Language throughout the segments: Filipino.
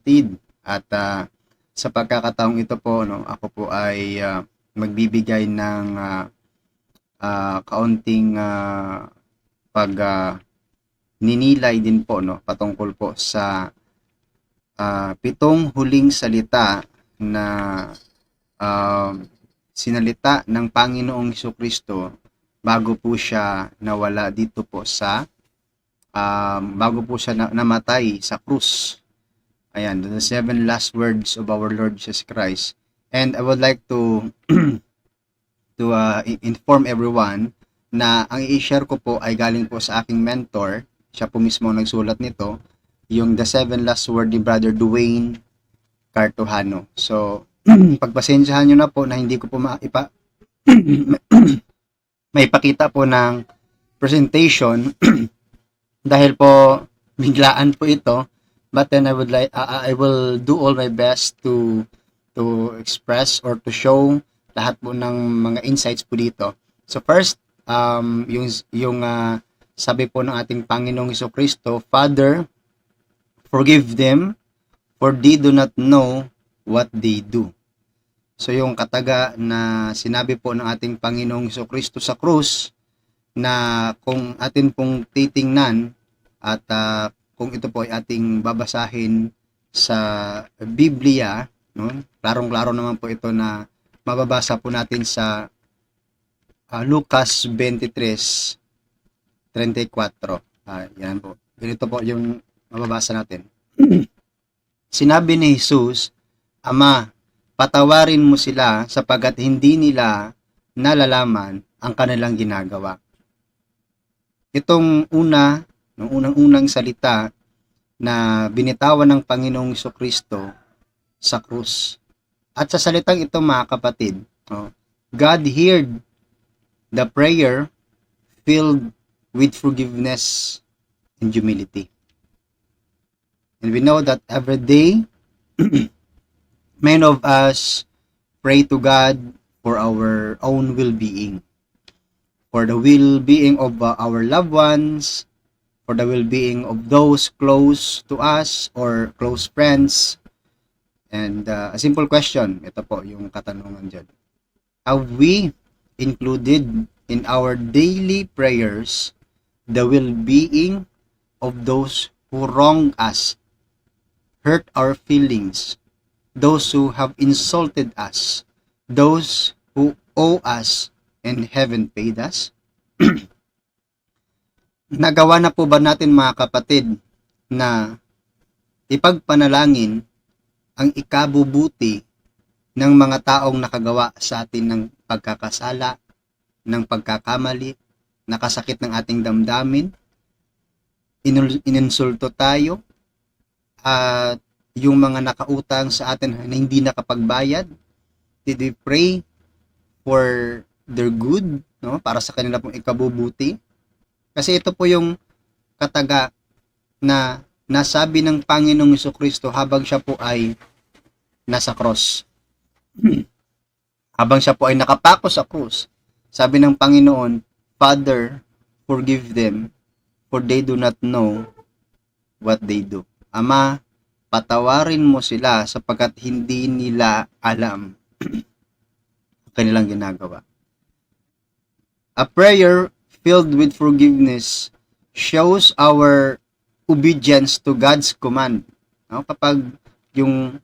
Tid. At sa pagkakataong ito po, no, ako po ay magbibigay ng kaunting pag ninilay din po, no, patungkol po sa pitong huling salita na uh, sinalita ng Panginoong Hesukristo bago po siya nawala dito po sa bago po siya namatay sa krus. Ayan, the 7 last words of our Lord Jesus Christ. And I would like to inform everyone na ang i-share ko po ay galing po sa aking mentor. Siya po mismo ang nagsulat nito, yung the 7 last word ni Brother Dwayne Cartojano. So, pagpasensyahan nyo na po na hindi ko po maipakita po ng presentation dahil po biglaan po ito, but then I will do all my best to express or to show lahat po ng mga insights po dito. So first, yung sabi po ng ating Panginoong Hesukristo, Father, forgive them, for they do not know what they do. So yung kataga na sinabi po ng ating Panginoong Hesukristo sa krus, na kung atin pong titingnan at kung ito po ay ating babasahin sa Biblia, no? Klarong-klaro naman po ito na mababasa po natin sa Lucas 23:34. Yan po. Ganito po yung mababasa natin. Sinabi ni Jesus, Ama, patawarin mo sila sapagkat hindi nila nalalaman ang kanilang ginagawa. Itong unang-unang salita na binitawan ng Panginoong Hesukristo sa krus. At sa salitang ito, mga kapatid, God heard the prayer filled with forgiveness and humility. And we know that every day, many of us pray to God for our own well-being, for the well-being of our loved ones, for the well-being of those close to us or close friends. And a simple question, ito po yung katanungan dyan. Have we included in our daily prayers the well-being of those who wrong us, hurt our feelings, those who have insulted us, those who owe us and haven't paid us? Nagawa na po ba natin, mga kapatid, na ipagpanalangin ang ikabubuti ng mga taong nakagawa sa atin ng pagkakasala, ng pagkakamali, nakasakit ng ating damdamin, ininsulto tayo, at yung mga nakautang sa atin na hindi nakapagbayad? Did we pray for their good, no? Para sa kanila pong ikabubuti? Kasi ito po yung kataga na nasabi ng Panginoong Hesukristo habang siya po ay nasa cross. Habang siya po ay nakapako sa krus, sabi ng Panginoon, Father, forgive them, for they do not know what they do. Ama, patawarin mo sila sapagkat hindi nila alam ang kanilang ginagawa. A prayer filled with forgiveness shows our obedience to God's command. No? Kapag yung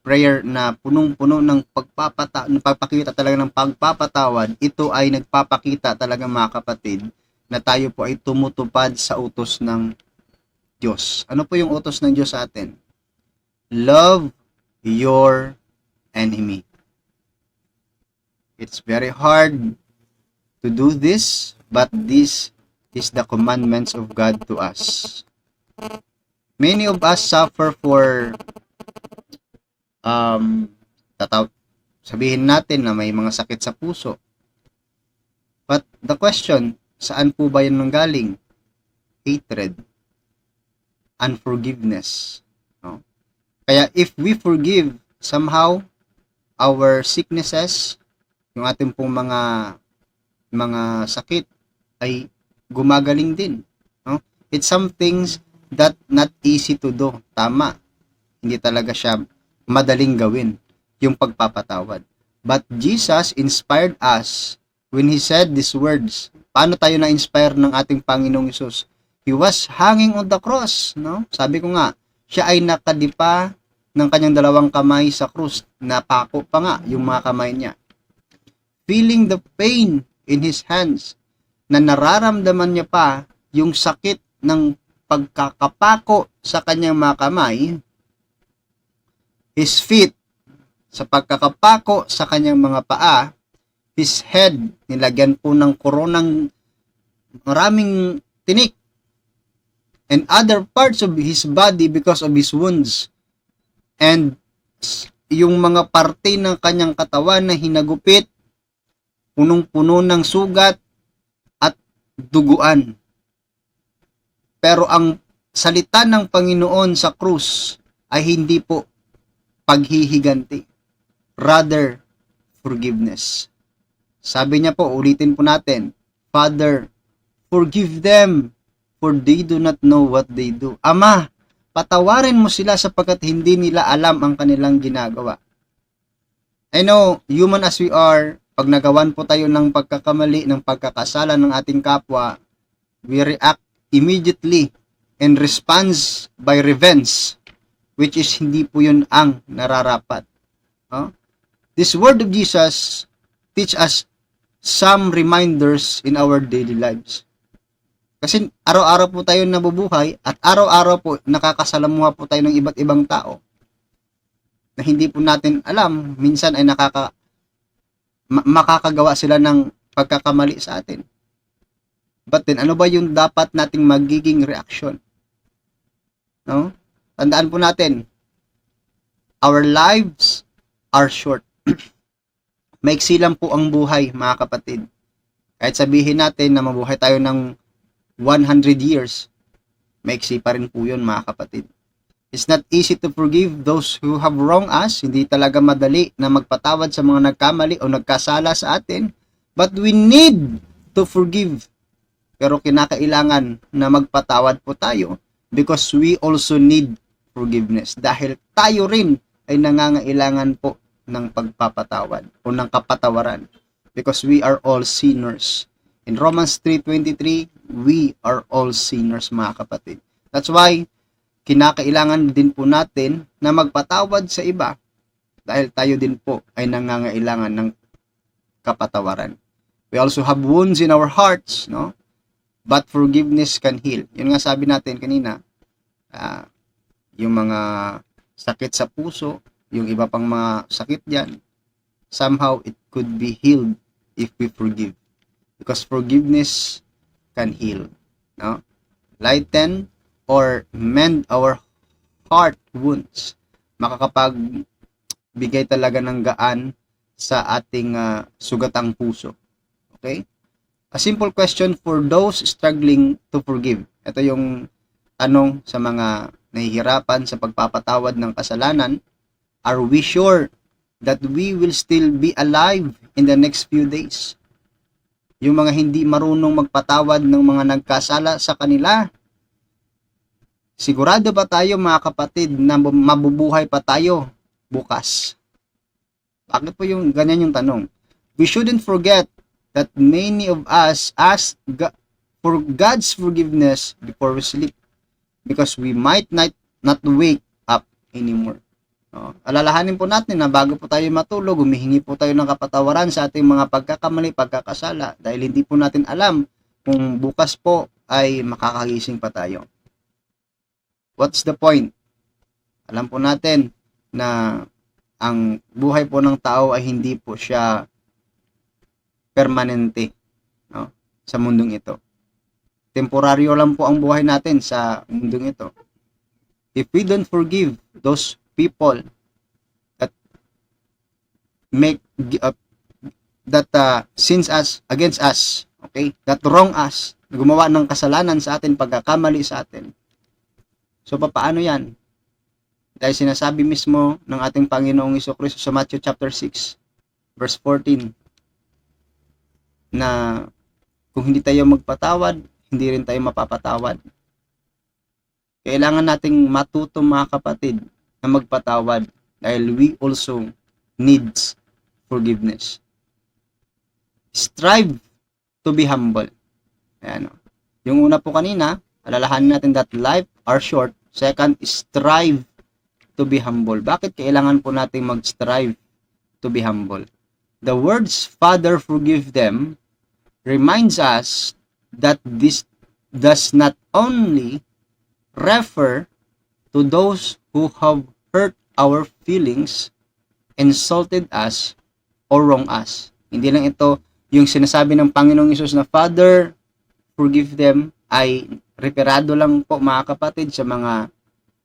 prayer na punong-puno ng pagpapakita talaga ng pagpapatawad, ito ay nagpapakita talaga, mga kapatid, na tayo po ay tumutupad sa utos ng Diyos. Ano po yung utos ng Diyos sa atin? Love your enemy. It's very hard to do this, but this is the commandments of God to us. Many of us suffer for sabihin natin na may mga sakit sa puso. But the question, saan po ba yan nanggaling? Hatred, unforgiveness. No? Kaya if we forgive, somehow our sicknesses, yung ating pong mga sakit ay gumagaling din. No? It's some things that not easy to do. Tama. Hindi talaga siya madaling gawin, yung pagpapatawad. But Jesus inspired us when He said these words. Paano tayo na-inspire ng ating Panginoong Hesus? He was hanging on the cross, no? Sabi ko nga, siya ay nakadipa ng kanyang dalawang kamay sa krus. Napako pa nga yung mga kamay niya. Feeling the pain in His hands, na nararamdaman niya pa yung sakit ng pagkakapako sa kanyang mga kamay, His feet, sa pagkakapako sa kanyang mga paa, His head, nilagyan po ng koronang maraming tinik, and other parts of His body because of His wounds, and yung mga parte ng kanyang katawan na hinagupit, punong-puno ng sugat at duguan. Pero ang salita ng Panginoon sa krus ay hindi po paghihiganti, rather forgiveness. Sabi niya po, ulitin po natin, Father, forgive them, for they do not know what they do. Ama, patawarin mo sila sapagkat hindi nila alam ang kanilang ginagawa. I know, human as we are, pag nagawan po tayo ng pagkakamali, ng pagkakasala ng ating kapwa, we react immediately and responds by revenge, which is hindi po yun ang nararapat. This word of Jesus teach us some reminders in our daily lives. Kasi araw-araw po tayo nabubuhay at araw-araw po nakakasalamuha po tayo ng iba't ibang tao na hindi po natin alam, minsan ay makakagawa sila ng pagkakamali sa atin. But then, ano ba yung dapat nating magiging reaction? No? Tandaan po natin, our lives are short. Maiksi lang po ang buhay, mga kapatid. Kahit sabihin natin na mabuhay tayo ng 100 years, maiksi pa rin po yun, mga kapatid. It's not easy to forgive those who have wronged us. Hindi talaga madali na magpatawad sa mga nagkamali o nagkasala sa atin. But we need to forgive. Pero kinakailangan na magpatawad po tayo because we also need forgiveness. Dahil tayo rin ay nangangailangan po ng pagpapatawad o ng kapatawaran. Because we are all sinners. In Romans 3:23, we are all sinners, mga kapatid. That's why, kinakailangan din po natin na magpatawad sa iba dahil tayo din po ay nangangailangan ng kapatawaran. We also have wounds in our hearts, no? But forgiveness can heal. Yun nga sabi natin kanina, yung mga sakit sa puso, yung iba pang mga sakit dyan, somehow it could be healed if we forgive. Because forgiveness can heal, no? Lighten or mend our heart wounds. Makakapagbigay talaga ng gaan sa ating sugatang puso. Okay? A simple question for those struggling to forgive. Ito yung tanong sa mga nahihirapan sa pagpapatawad ng kasalanan. Are we sure that we will still be alive in the next few days? Yung mga hindi marunong magpatawad ng mga nagkasala sa kanila, sigurado ba tayo, mga kapatid, na mabubuhay pa tayo bukas? Bakit po yung ganyan yung tanong? We shouldn't forget that many of us ask for God's forgiveness before we sleep because we might not wake up anymore. Alalahanin po natin na bago po tayo matulog, humihingi po tayo ng kapatawaran sa ating mga pagkakamali, pagkakasala dahil hindi po natin alam kung bukas po ay makakagising pa tayo. What's the point? Alam po natin na ang buhay po ng tao ay hindi po siya permanente, no, sa mundong ito. Temporaryo lang po ang buhay natin sa mundong ito. If we don't forgive those people that make sins us against us, okay, that wrong us, gumawa ng kasalanan sa atin, pagkakamali sa atin, so paano yan? Dahil sinasabi mismo ng ating Panginoong Jesucristo sa Matthew chapter 6 verse 14 na kung hindi tayo magpatawad, hindi rin tayo mapapatawad. Kailangan nating matuto, mga kapatid, na na magpatawad dahil we also needs forgiveness. Strive to be humble. Ayan. Yung una po kanina, alalahanin natin that life are short. Second, strive to be humble. Bakit kailangan po natin mag-strive to be humble? The words, Father, forgive them, reminds us that this does not only refer to those who have hurt our feelings, insulted us, or wrong us. Hindi lang ito yung sinasabi ng Panginoong Hesus na Father, forgive them, ay referado lang po mga kapatid sa mga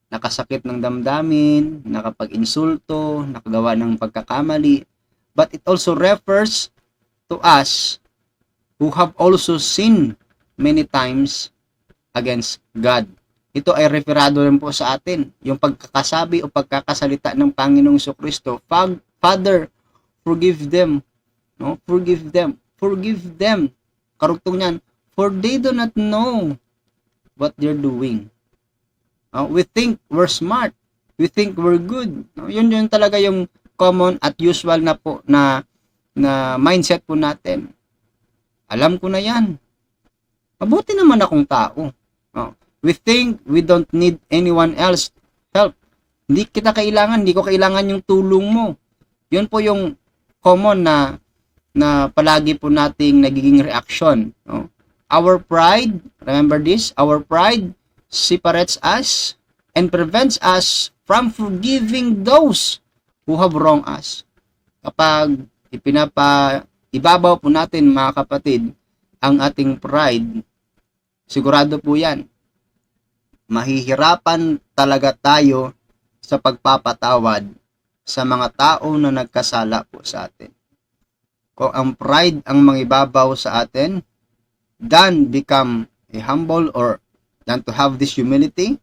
nakasakit ng damdamin, nakapag-insulto, nakagawa ng pagkakamali. But it also refers to us who have also sinned many times against God. Ito ay referado rin po sa atin, yung pagkakasabi o pagkakasalita ng Panginoong Jesucristo, Father, forgive them. No? Forgive them. Forgive them. Karugtong niyan, for they do not know what they're doing. We think we're smart. We think we're good. Yun talaga yung common at usual na po na mindset po natin. Alam ko na yan. Mabuti naman akong tao. We think we don't need anyone else help. Hindi kita kailangan, hindi ko kailangan yung tulong mo. Yun po yung common na palagi po nating nagiging reaction. Our pride, remember this, our pride separates us and prevents us from forgiving those who have wronged us. Kapag ibabaw po natin mga kapatid ang ating pride, sigurado po yan, mahihirapan talaga tayo sa pagpapatawad sa mga tao na nagkasala po sa atin. Kung ang pride ang mangibabaw sa atin, than become a humble or than to have this humility,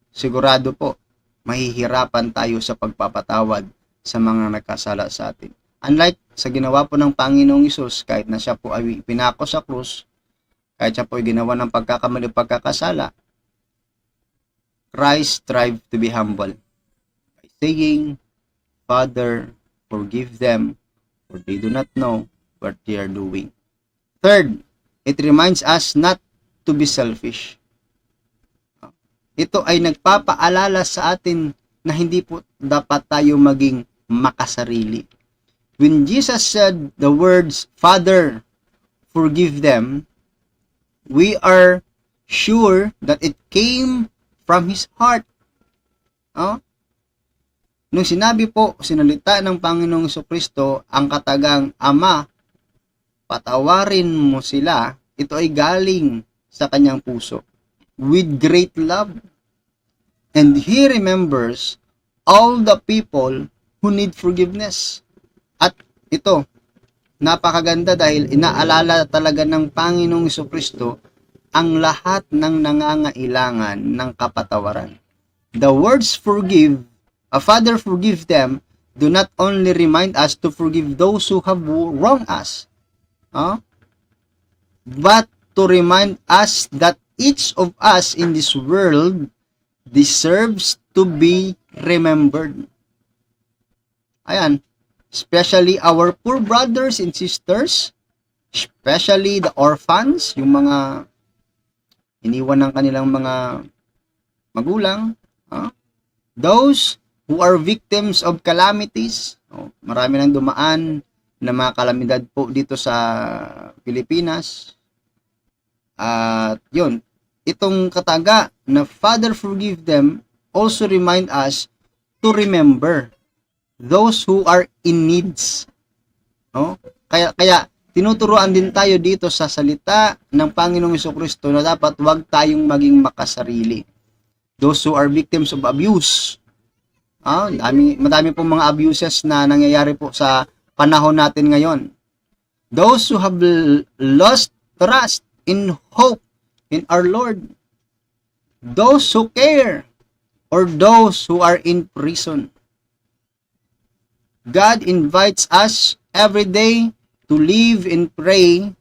sigurado po, mahihirapan tayo sa pagpapatawad sa mga nagkasala sa atin. Unlike sa ginawa po ng Panginoong Hesus, kahit na siya po ay pinako sa krus, kahit siya po ay ginawa ng pagkakamali o pagkakasala, Christ strive to be humble by saying, Father, forgive them, for they do not know what they are doing. Third, it reminds us not to be selfish. Ito ay nagpapaalala sa atin na hindi po dapat tayo maging makasarili. When Jesus said the words, Father, forgive them, we are sure that it came from His heart. Nung sinabi po, sinalita ng Panginoong Jesucristo ang katagang, Ama, patawarin mo sila, ito ay galing sa kanyang puso. With great love. And He remembers all the people who need forgiveness. At ito, napakaganda dahil inaalala talaga ng Panginoong Jesucristo ang lahat ng nangangailangan ng kapatawaran. The words forgive, Father forgive them, do not only remind us to forgive those who have wronged us, but to remind us that each of us in this world deserves to be remembered. Ayan, especially our poor brothers and sisters, especially the orphans, yung mga iniwan ng kanilang mga magulang, those who are victims of calamities. Marami nang dumaan na mga kalamidad po dito sa Pilipinas. At yun, itong kataga na Father forgive them also remind us to remember those who are in needs. Kaya tinuturuan din tayo dito sa salita ng Panginoong Jesucristo na dapat wag tayong maging makasarili. Those who are victims of abuse. Madami pong mga abuses na nangyayari po sa panahon natin ngayon. Those who have lost trust in hope in our Lord. Those who care or those who are in prison. God invites us every day to live and pray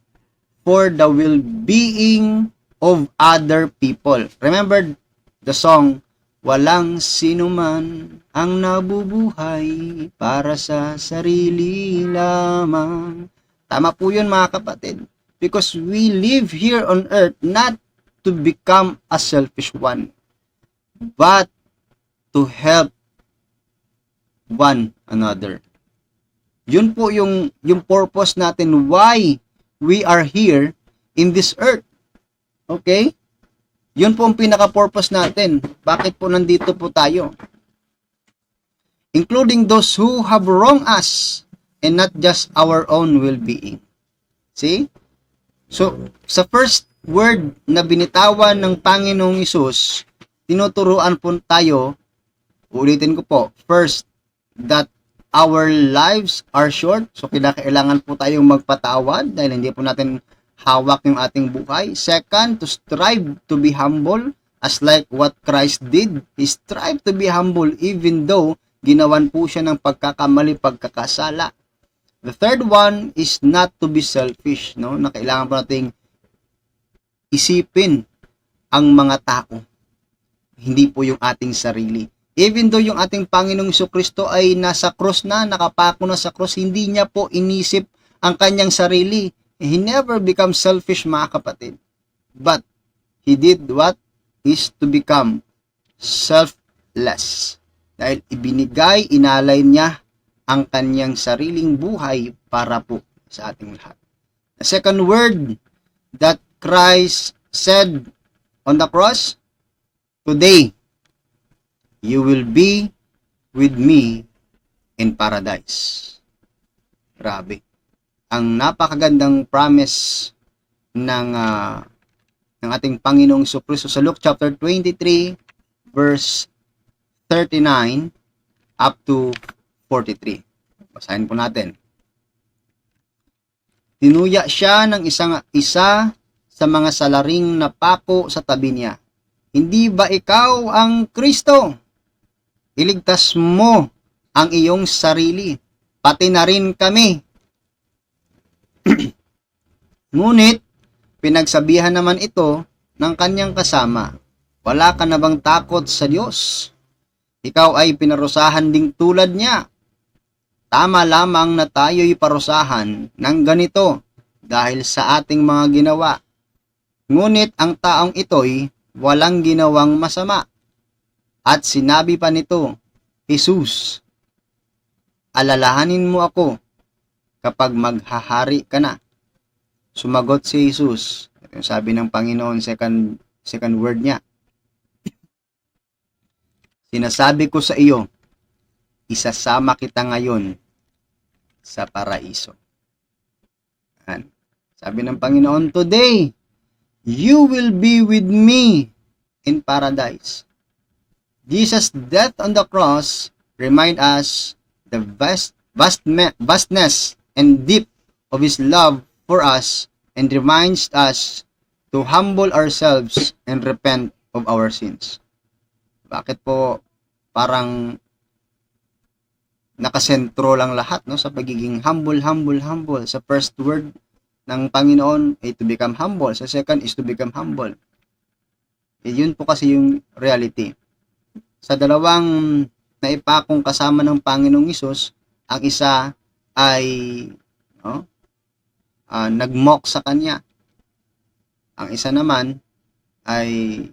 for the well-being of other people. Remember the song, Walang sinuman ang nabubuhay para sa sarili lamang. Tama po yun mga kapatid. Because we live here on earth not to become a selfish one, but to help one another. Yun po yung purpose natin why we are here in this earth. Okay? Yun po ang pinaka-purpose natin. Bakit po nandito po tayo? Including those who have wronged us and not just our own well-being. See? So, sa first word na binitawan ng Panginoong Hesus, tinuturuan po tayo, ulitin ko po, first, that our lives are short. So, kailangan po tayong magpatawad dahil hindi po natin hawak yung ating buhay. Second, to strive to be humble as like what Christ did. He strived to be humble even though ginawan po siya ng pagkakamali, pagkakasala. The third one is not to be selfish, no? Na kailangan po nating isipin ang mga tao, hindi po yung ating sarili. Even though yung ating Panginoong Jesucristo ay nasa krus na, nakapako na sa krus, hindi niya po inisip ang kanyang sarili. He never becomes selfish, mga kapatid. But, he did what? Is to become selfless. Dahil ibinigay, inalay niya ang kanyang sariling buhay para po sa ating lahat. The second word that Christ said on the cross, today, you will be with me in paradise. Grabe. Ang napakagandang promise ng ating Panginoong Jesucristo sa Luke chapter 23 verse 39 up to 43. Basahin po natin. Tinuya siya ng isa sa mga salaring napako sa tabi niya. Hindi ba ikaw ang Kristo? Iligtas mo ang iyong sarili, pati na rin kami. Ngunit, pinagsabihan naman ito ng kanyang kasama, wala ka na bang takot sa Diyos? Ikaw ay pinarusahan ding tulad niya. Tama lamang na tayo'y parusahan ng ganito dahil sa ating mga ginawa. Ngunit ang taong ito'y walang ginawang masama. At sinabi pa nito, Jesus, alalahanin mo ako kapag maghahari ka na. Sumagot si Jesus. Yung sabi ng Panginoon, second word niya. Sinasabi ko sa iyo, isasama kita ngayon sa paraiso. Sabi ng Panginoon, today, you will be with me in paradise. Jesus' death on the cross remind us the vastness and deep of His love for us and reminds us to humble ourselves and repent of our sins. Bakit po parang nakasentro lang lahat, no, sa pagiging humble? Sa first word ng Panginoon ay to become humble. Sa second is to become humble. Yun po kasi yung reality. Sa dalawang naipakong kasama ng Panginoong Hesus, ang isa ay nag-mock sa kanya. Ang isa naman ay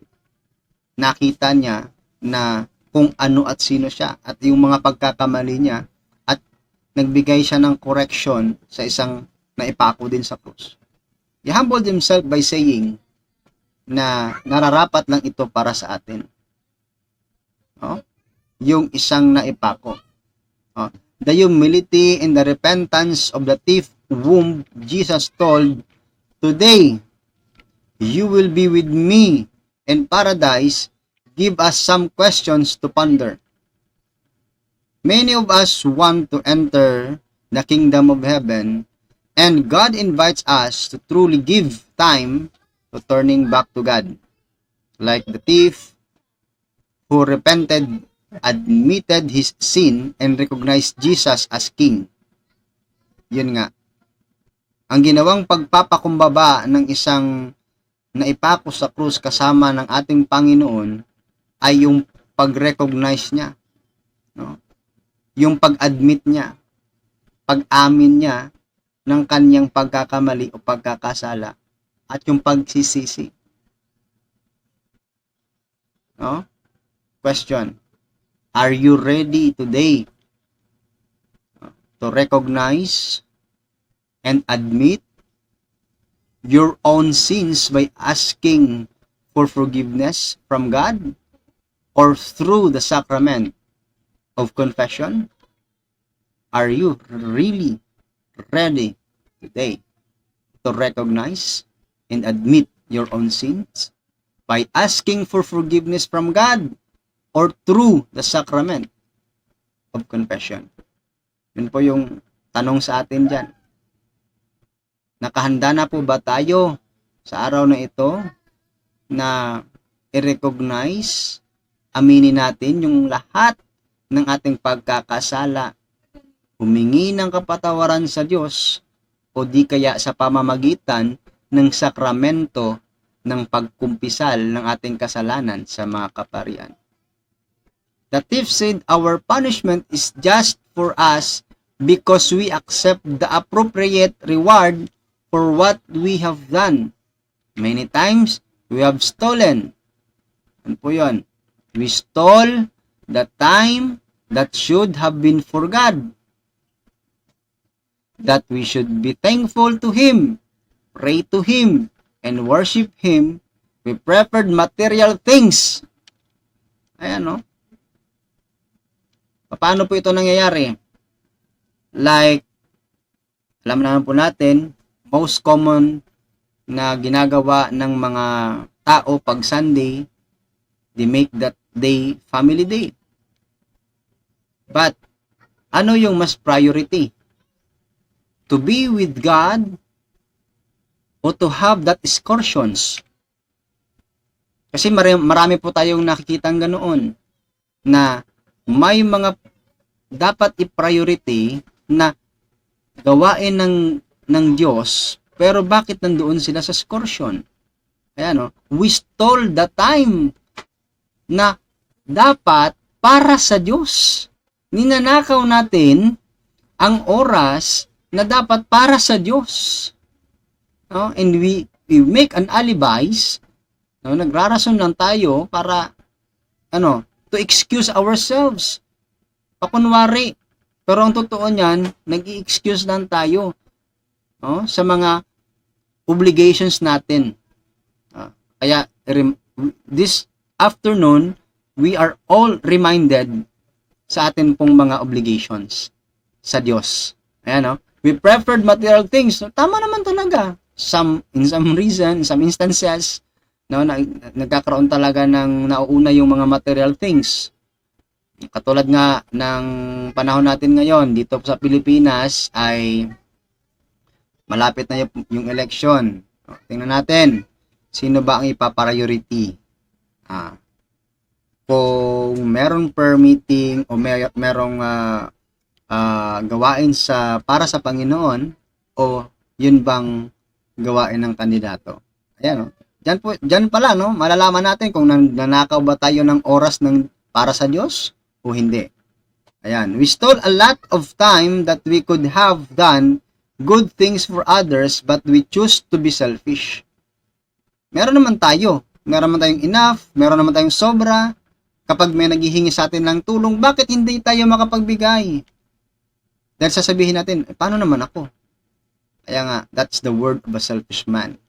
nakita niya na kung ano at sino siya at yung mga pagkakamali niya at nagbigay siya ng correction sa isang naipako din sa krus. He humbled himself by saying na nararapat lang ito para sa atin. Yung isang naipako. The humility and the repentance of the thief whom Jesus told, today, you will be with me in paradise, give us some questions to ponder. Many of us want to enter the kingdom of heaven, and God invites us to truly give time to turning back to God. Like the thief who repented, admitted his sin, and recognized Jesus as King. Yun nga. Ang ginawang pagpapakumbaba ng isang naipako sa krus kasama ng ating Panginoon ay yung pag-recognize niya, no? Yung pag-admit niya, pag-amin niya ng kanyang pagkakamali o pagkakasala at yung pagsisisi. No? Question. Are you ready today to recognize and admit your own sins by asking for forgiveness from God or through the sacrament of confession? Are you really ready today to recognize and admit your own sins by asking for forgiveness from God or through the sacrament of confession? Yun po yung tanong sa atin dyan. Nakahanda na po ba tayo sa araw na ito na i-recognize, aminin natin yung lahat ng ating pagkakasala, humingi ng kapatawaran sa Diyos, o di kaya sa pamamagitan ng sakramento ng pagkumpisal ng ating kasalanan sa mga kaparian? The thief said our punishment is just for us because we accept the appropriate reward for what we have done. Many times, we have stolen. Ano po yun? We stole the time that should have been for God. That we should be thankful to Him, pray to Him, and worship Him. We preferred material things. Ayan, no? Paano po ito nangyayari? Like, alam naman po natin, most common na ginagawa ng mga tao pag Sunday, they make that day family day. But, ano yung mas priority? To be with God o to have that excursions? Kasi marami po tayong nakikitang ganoon na may mga dapat i-priority na gawain ng Diyos, pero bakit nandoon sila sa excursion? Ayan, no? We stole the time na dapat para sa Diyos. Ninanakaw natin ang oras na dapat para sa Diyos. No? And we make an alibis, no? Nagrarason lang tayo para to excuse ourselves. Pakunwari. Pero ang totoo niyan, nag-i-excuse lang tayo, no? Sa mga obligations natin. Kaya this afternoon, we are all reminded sa atin pong mga obligations sa Diyos. Ayan, no? We preferred material things. So, tama naman talaga. In some reason, in some instances, no, nagkakaroon talaga ng nauuna yung mga material things. Katulad nga ng panahon natin ngayon dito sa Pilipinas ay malapit na yung election. Tingnan natin, sino ba ang ipapriority? Kung merong permitting o merong gawain para sa Panginoon o yun bang gawain ng kandidato? Ayan, no? Diyan pala, no, malalaman natin kung nanakaw ba tayo ng oras para sa Diyos o hindi. Ayan, we stole a lot of time that we could have done good things for others, but we choose to be selfish. Meron naman tayong enough, meron naman tayong sobra. Kapag may naghihingi sa atin ng tulong, bakit hindi tayo makapagbigay? Dahil sasabihin natin, paano naman ako? Kaya nga, that's the word of a selfish man.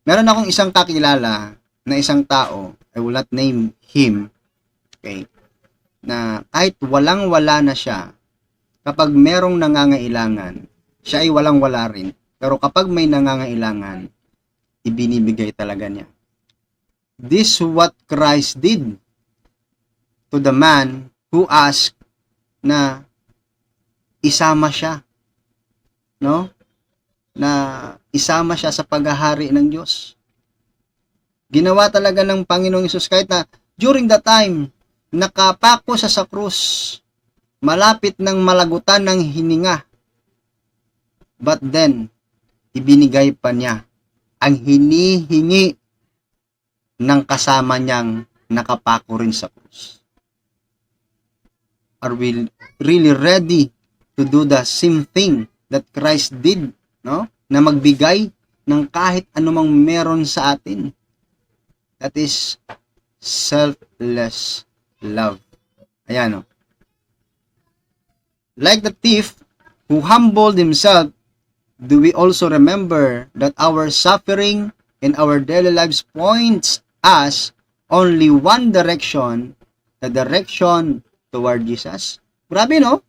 Meron akong isang kakilala na isang tao, I will not name him, okay, na kahit walang-wala na siya, kapag merong nangangailangan, siya ay walang-wala rin. Pero kapag may nangangailangan, ibinibigay talaga niya. This is what Christ did to the man who asked na isama siya, no? Na isama siya sa paghahari ng Diyos. Ginawa talaga ng Panginoong Hesus kahit na during that time, nakapako siya sa krus, malapit ng malagutan ng hininga. But then, ibinigay pa niya ang hinihingi ng kasama niyang nakapako rin sa krus? Are we really ready to do the same thing that Christ did, no? Na magbigay ng kahit anumang meron sa atin. That is selfless love. Ayan, no? Like the thief who humbled himself, do we also remember that our suffering in our daily lives points us only one direction, the direction toward Jesus? Grabe, no?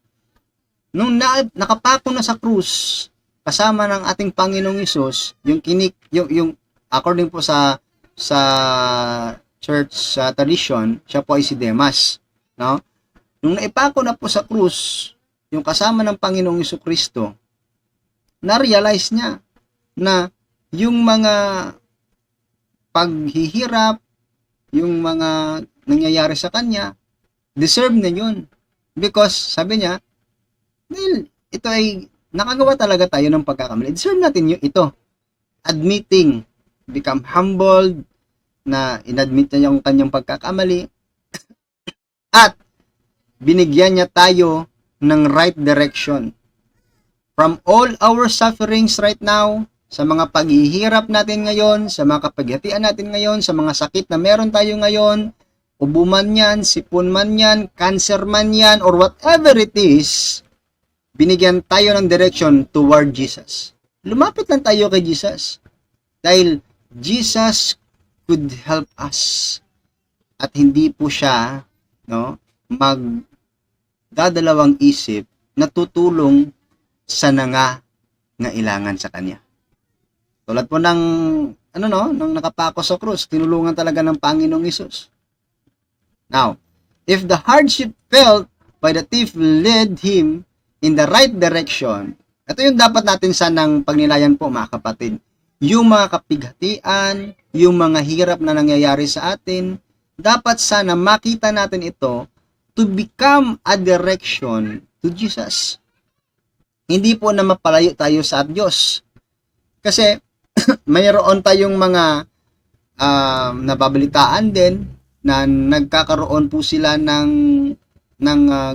Nung nakapako na sa krus, kasama ng ating Panginoong Hesus, yung according po sa church tradition, siya po ay si Demas, no? Nung naipako na po sa krus, yung kasama ng Panginoong Hesukristo, na-realize niya na yung mga paghihirap, yung mga nangyayari sa kanya, deserve na yun. Because, sabi niya, well, ito ay nakagawa talaga tayo ng pagkakamali. Deserve natin ito. Admitting, become humbled, na inadmit niya yung kanyang pagkakamali, at binigyan niya tayo ng right direction. From all our sufferings right now, sa mga paghihirap natin ngayon, sa mga kapaghatian natin ngayon, sa mga sakit na meron tayo ngayon, ubo man yan, sipon man yan, cancer man yan, or whatever it is, binigyan tayo ng direction toward Jesus. Lumapit lang tayo kay Jesus. Dahil Jesus could help us. At hindi po siya, no, magdadalawang isip na tutulong sa nangangailangan sa kanya. Tulad po ng nang nakapako sa krus, tinulungan talaga ng Panginoong Hesus. Now, if the hardship felt by the thief led him in the right direction, ito yung dapat natin sanang pagnilayan po, mga kapatid. Yung mga kapighatian, yung mga hirap na nangyayari sa atin, dapat sana makita natin ito to become a direction to Jesus. Hindi po na mapalayo tayo sa Diyos. Kasi mayroon tayong mga nababalitaan din na nagkakaroon po sila ng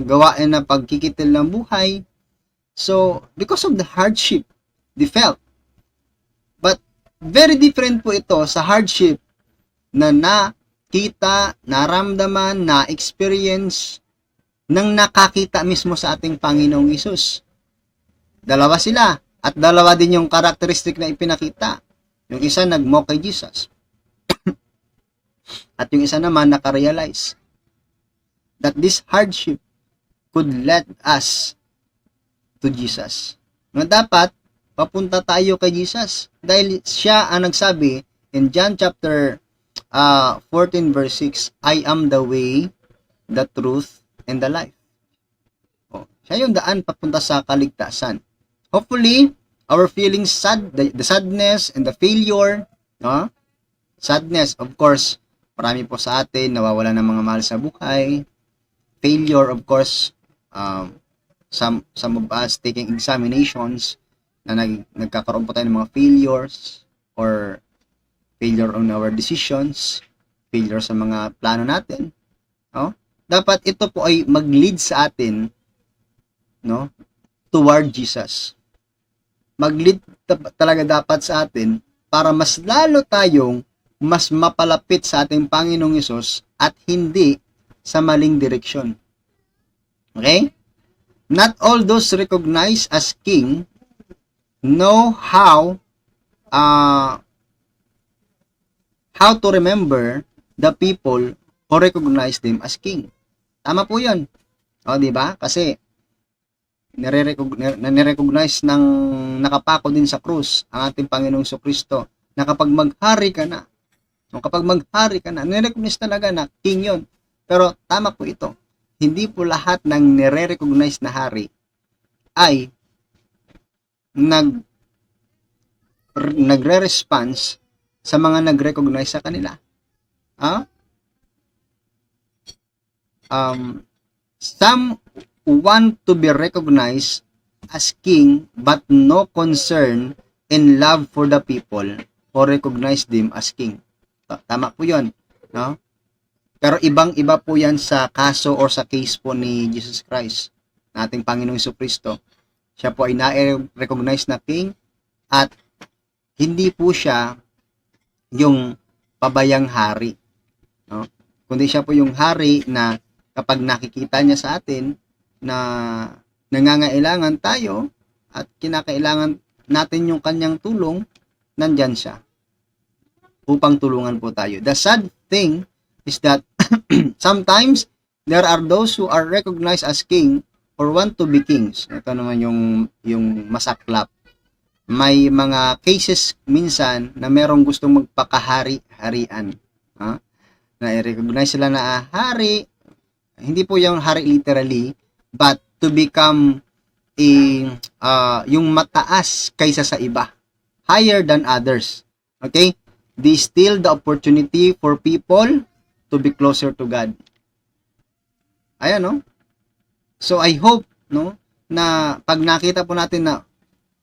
gawain na pagkikitil ng buhay. So, because of the hardship they felt. But, very different po ito sa hardship na nakita, naramdaman, na-experience ng nakakita mismo sa ating Panginoong Hesus. Dalawa sila. At dalawa din yung characteristic na ipinakita. Yung isa nag-mock kay Jesus. At yung isa naman nakarealize that this hardship could lead us to Jesus. Na dapat, papunta tayo kay Jesus. Dahil siya ang nagsabi in John chapter 14 verse 6, I am the way, the truth, and the life. Siya yung daan papunta sa kaligtasan. Hopefully, our feelings sad, the sadness and the failure, no? Sadness, of course, marami po sa atin nawawala ng mga mahal sa buhay. Failure, of course, some of us taking examinations na nagkakaroon po tayo ng mga failures or failure on our decisions, failure sa mga plano natin, no? Dapat ito po ay mag-lead sa atin, no, toward Jesus. Mag-lead talaga dapat sa atin para mas lalo tayong mas mapalapit sa ating Panginoong Hesus at hindi sa maling direksyon. Okay? Not all those recognized as king know how to remember the people who recognize them as king. Tama po 'yun. O, di ba? Kasi nire-recognize ng nakapako din sa krus ang ating Panginoong Jesucristo na kapag maghari ka na, nire-recognize talaga na king yon. Pero tama po ito, hindi po lahat ng nire-recognize na hari ay nagre-response sa mga nag-recognize sa kanila. Some want to be recognized as king but no concern and love for the people who recognize them as king. Tama po yun, no? Pero ibang-iba po yan sa kaso or sa case po ni Jesus Christ, na ating Panginoong Jesucristo. Siya po ay na-recognize na king at hindi po siya yung pabayang hari, no? Kundi siya po yung hari na kapag nakikita niya sa atin na nangangailangan tayo at kinakailangan natin yung kanyang tulong, nandyan siya upang tulungan po tayo. The sad thing is that sometimes there are those who are recognized as king or want to be kings. Ito naman yung masaklap. May mga cases minsan na merong gustong magpakahari-harian. Ha? Na i-recognize sila na hari, hindi po yung hari literally, but to become yung mataas kaysa sa iba. Higher than others. Okay? They steal the opportunity for people to be closer to God. Ayan, no? So, I hope, no, na pag nakita po natin na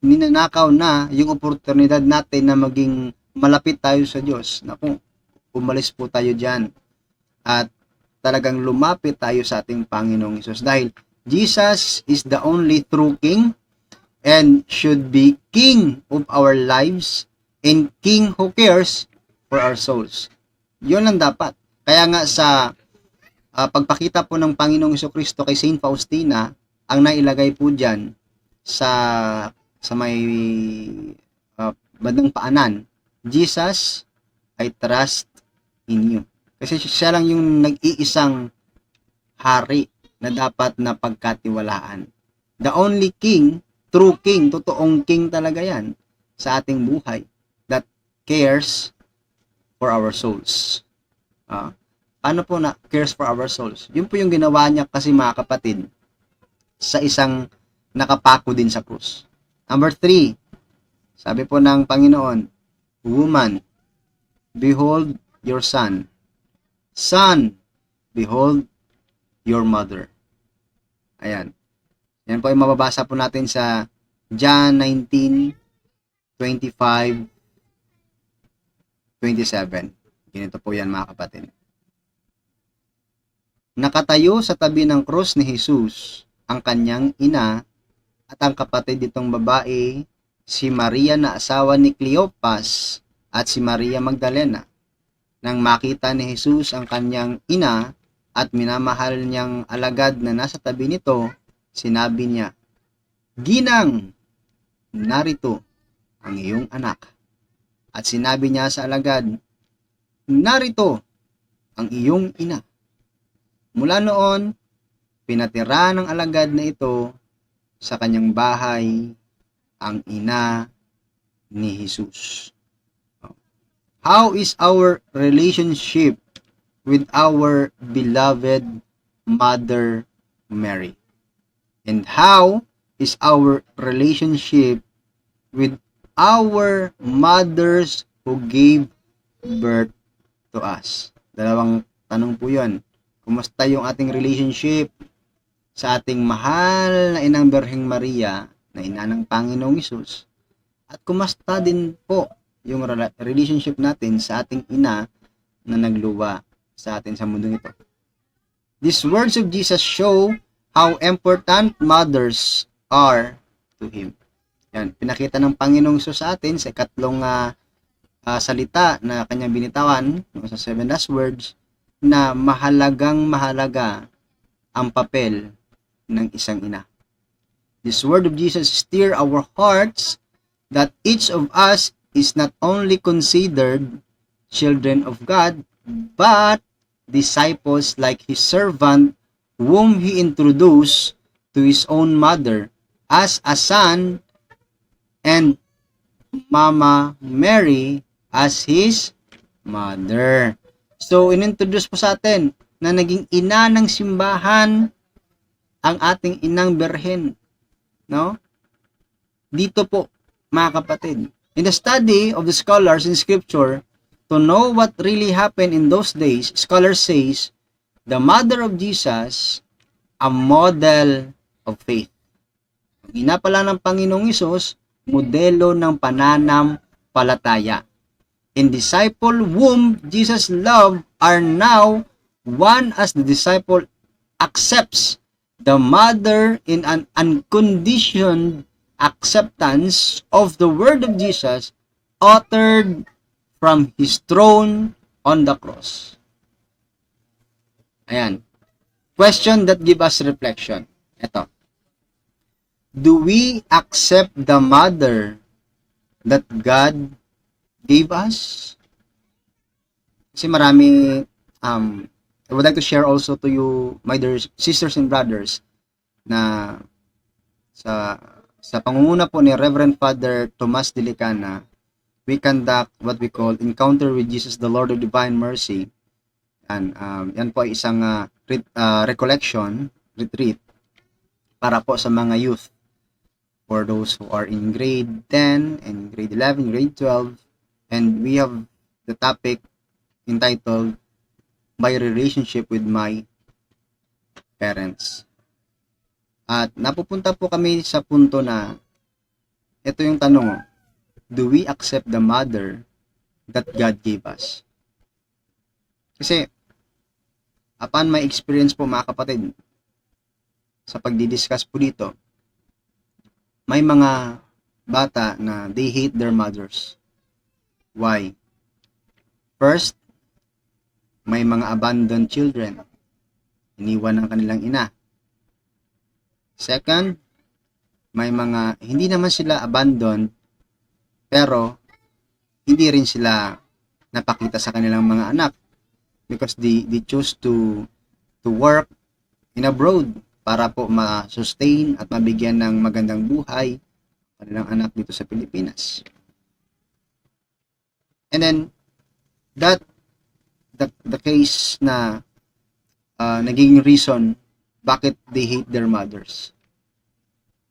ninanakaw na yung oportunidad natin na maging malapit tayo sa Diyos, naku, umalis po tayo dyan at talagang lumapit tayo sa ating Panginoong Hesus. Dahil Jesus is the only true King and should be King of our lives and King who cares for our souls. Yun lang dapat. Kaya nga sa pagpakita po ng Panginoong Jesucristo kay Saint Faustina, ang nailagay po dyan sa may bandang paanan, Jesus, I trust in you. Kasi siya lang yung nag-iisang hari na dapat na pagkatiwalaan. The only king, true king, totoong king talaga yan sa ating buhay that cares for our souls. Paano po na cares for our souls? Yun po yung ginawa niya kasi mga kapatid sa isang nakapako din sa krus. Number 3, sabi po ng Panginoon, woman, behold your son. Son, behold your mother. Ayan. Yan po yung mababasa po natin sa John 19:25, 27. Ganito po yan mga kapatid. Nakatayo sa tabi ng krus ni Jesus ang kanyang ina at ang kapatid nitong babae, si Maria na asawa ni Cleopas at si Maria Magdalena. Nang makita ni Jesus ang kanyang ina at minamahal niyang alagad na nasa tabi nito, sinabi niya, Ginang, narito ang iyong anak. At sinabi niya sa alagad, narito ang iyong ina. Mula noon, pinatira ng alagad na ito sa kanyang bahay ang ina ni Jesus. How is our relationship with our beloved Mother Mary? And how is our relationship with our mothers who gave birth to us? Dalawang tanong po yun. Kumusta yung ating relationship sa ating mahal na Inang Birheng Maria, na ina ng Panginoong Hesus? At kumusta din po yung relationship natin sa ating ina na nagluwa sa atin sa mundong ito? These words of Jesus show how important mothers are to Him. Yan, pinakita ng Panginoong Hesus sa atin sa ikatlong salita na kanyang binitawan, sa 7 last words, na mahalaga ang papel ng isang ina. This word of Jesus stir our hearts that each of us is not only considered children of God, but disciples like His servant whom He introduced to His own mother as a son, and Mama Mary as His mother. So, inintroduce po sa atin na naging ina ng simbahan ang ating Inang Birhen. No? Dito po, mga kapatid. In the study of the scholars in Scripture, to know what really happened in those days, scholars says, the mother of Jesus, a model of faith. Ang ina pala ng Panginoong Hesus, modelo ng pananampalataya. And disciple whom Jesus loved are now one as the disciple accepts the mother in an unconditioned acceptance of the word of Jesus uttered from his throne on the cross. Ayan. Question that give us reflection. Ito. Do we accept the mother that God gave us? Kasi marami, I would like to share also to you, my dear sisters and brothers, na sa pangunguna po ni Reverend Father Tomas Dilicana, we conduct what we call Encounter with Jesus, the Lord of Divine Mercy. And yan po ay isang recollection, retreat, para po sa mga youth, for those who are in grade 10 and grade 11, grade 12, and we have the topic entitled My Relationship with My Parents. At napupunta po kami sa punto na ito yung tanong, do we accept the mother that God gave us? Kasi upon my experience po mga kapatid, sa pagdidiscuss po dito, may mga bata na they hate their mothers. Why? First, may mga abandoned children. Iniwan ng kanilang ina. Second, may mga hindi naman sila abandoned, pero hindi rin sila napakita sa kanilang mga anak because they choose to work in abroad para po ma-sustain at mabigyan ng magandang buhay kanilang anak dito sa Pilipinas. And then that the case na naging reason bakit they hate their mothers.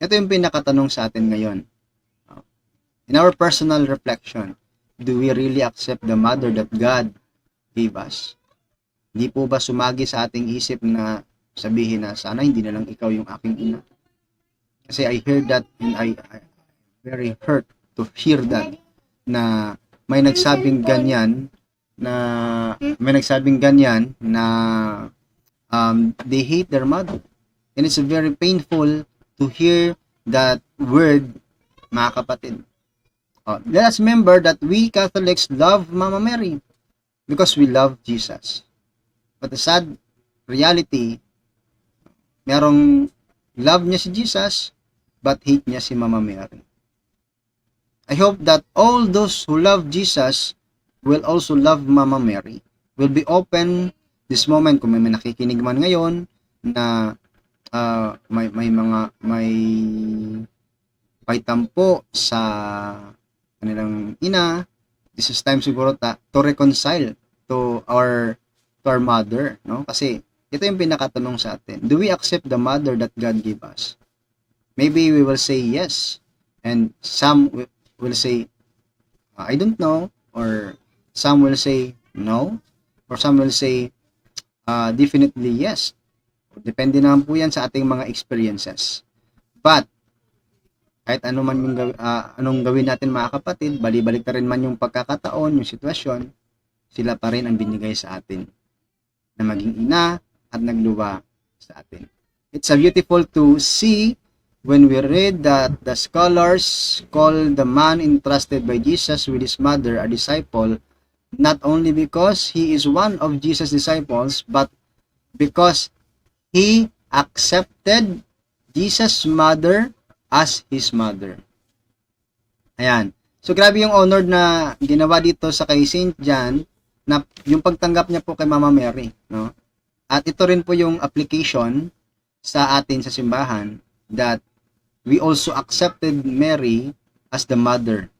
Ito yung pinakatanong sa atin ngayon. In our personal reflection, do we really accept the mother that God gave us? Hindi po ba sumagi sa ating isip na sabihin na sana hindi na lang ikaw yung aking ina? Kasi I heard that and I very hurt to hear that na may nagsabing ganyan na they hate their mother. And it's very painful to hear that word, mga kapatid. Let us remember that we Catholics love Mama Mary because we love Jesus. But the sad reality, merong love niya si Jesus, but hate niya si Mama Mary. I hope that all those who love Jesus will also love Mama Mary, will be open this moment kung may nakikinig man ngayon na may paitampo sa kanilang ina. This is time siguro to reconcile to our mother, no? Kasi ito yung pinakatanong sa atin. Do we accept the mother that God gave us? Maybe we will say yes, and some will say I don't know, or some will say no, or some will say definitely yes. Depende naman po yan sa ating mga experiences. But kahit anong gawin natin mga kapatid, bali-balik na rin man yung pagkakataon, yung sitwasyon, sila pa rin ang binigay sa atin na maging ina at nagluwa sa atin. It's beautiful to see when we read that the scholars call the man entrusted by Jesus with his mother a disciple, not only because he is one of Jesus' disciples, but because he accepted Jesus' mother as his mother. Ayan. So, grabe yung honor na ginawa dito sa kay Saint John, na yung pagtanggap niya po kay Mama Mary, no? At ito rin po yung application sa atin sa simbahan, that we also accepted Mary as the mother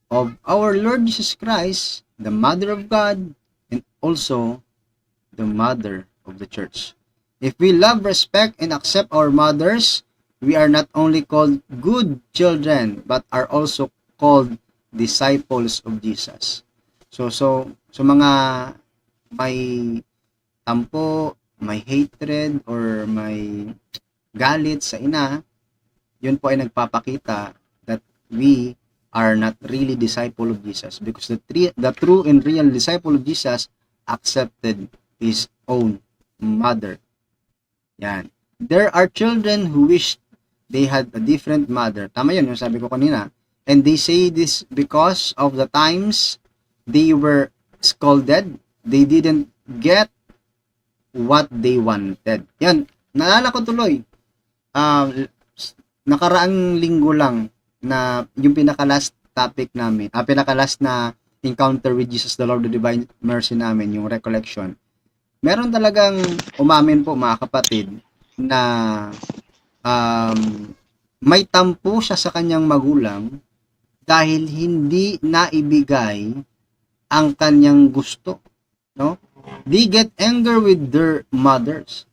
of our Lord Jesus Christ, the mother of God, and also the mother of the church. If we love, respect, and accept our mothers, we are not only called good children, but are also called disciples of Jesus. So mga may tampo, may hatred, or may galit sa ina, yun po ay nagpapakita that we are not really disciple of Jesus, because the true and real disciple of Jesus accepted his own mother. Yan. There are children who wish they had a different mother. Tama yun, yung sabi ko kanina. And they say this because of the times they were scolded. They didn't get what they wanted. Yan. Naalala ko tuloy. Nakaraang linggo lang na yung pinaka-last topic namin, pinaka-last na encounter with Jesus the Lord, the Divine Mercy namin, yung recollection. Meron talagang umamin po mga kapatid na may tampo siya sa kanyang magulang dahil hindi naibigay ang kanyang gusto, no? They get anger with their mothers.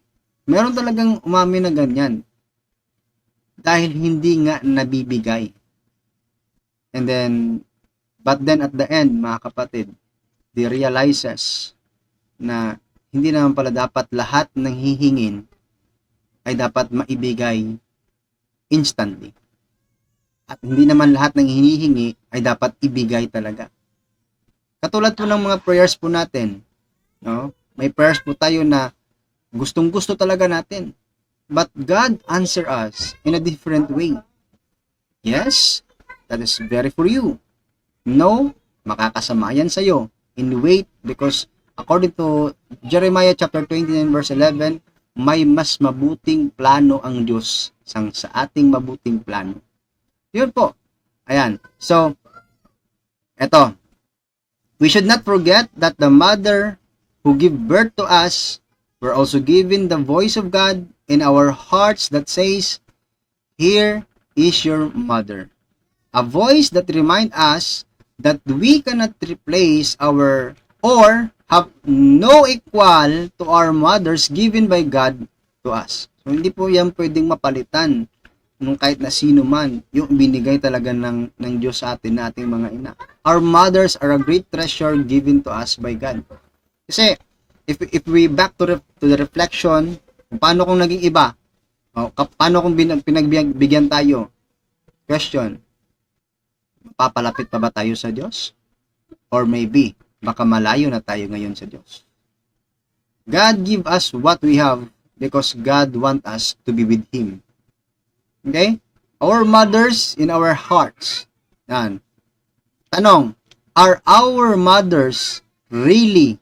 Meron talagang umamin na ganyan dahil hindi nga nabibigay. And then, but then at the end, mga kapatid, they realizes na hindi naman pala dapat lahat ng hihingin ay dapat maibigay instantly. At hindi naman lahat ng hinihingi ay dapat ibigay talaga. Katulad po ng mga prayers po natin, no? May prayers po tayo na gustong-gusto talaga natin. But God answer us in a different way. Yes, that is very for you. No, makakasama yan sa'yo. In wait, because according to Jeremiah chapter 29 verse 11, may mas mabuting plano ang Diyos sa ating mabuting plano. Yun po. Ayan. So, eto. We should not forget that the mother who give birth to us were also given the voice of God in our hearts that says, "Here is your mother." A voice that remind us that we cannot replace our or have no equal to our mothers given by God to us. So, hindi po yan pwedeng mapalitan nung kahit na sino man yung binigay talaga ng Diyos sa atin na ating mga ina. Our mothers are a great treasure given to us by God. Kasi, if we back to the reflection, paano kung naging iba? Paano kung pinagbigyan tayo? Question, papalapit pa ba tayo sa Diyos? Or maybe, baka malayo na tayo ngayon sa Diyos. God give us what we have because God want us to be with Him. Okay? Our mothers in our hearts. Yan. Tanong, are our mothers really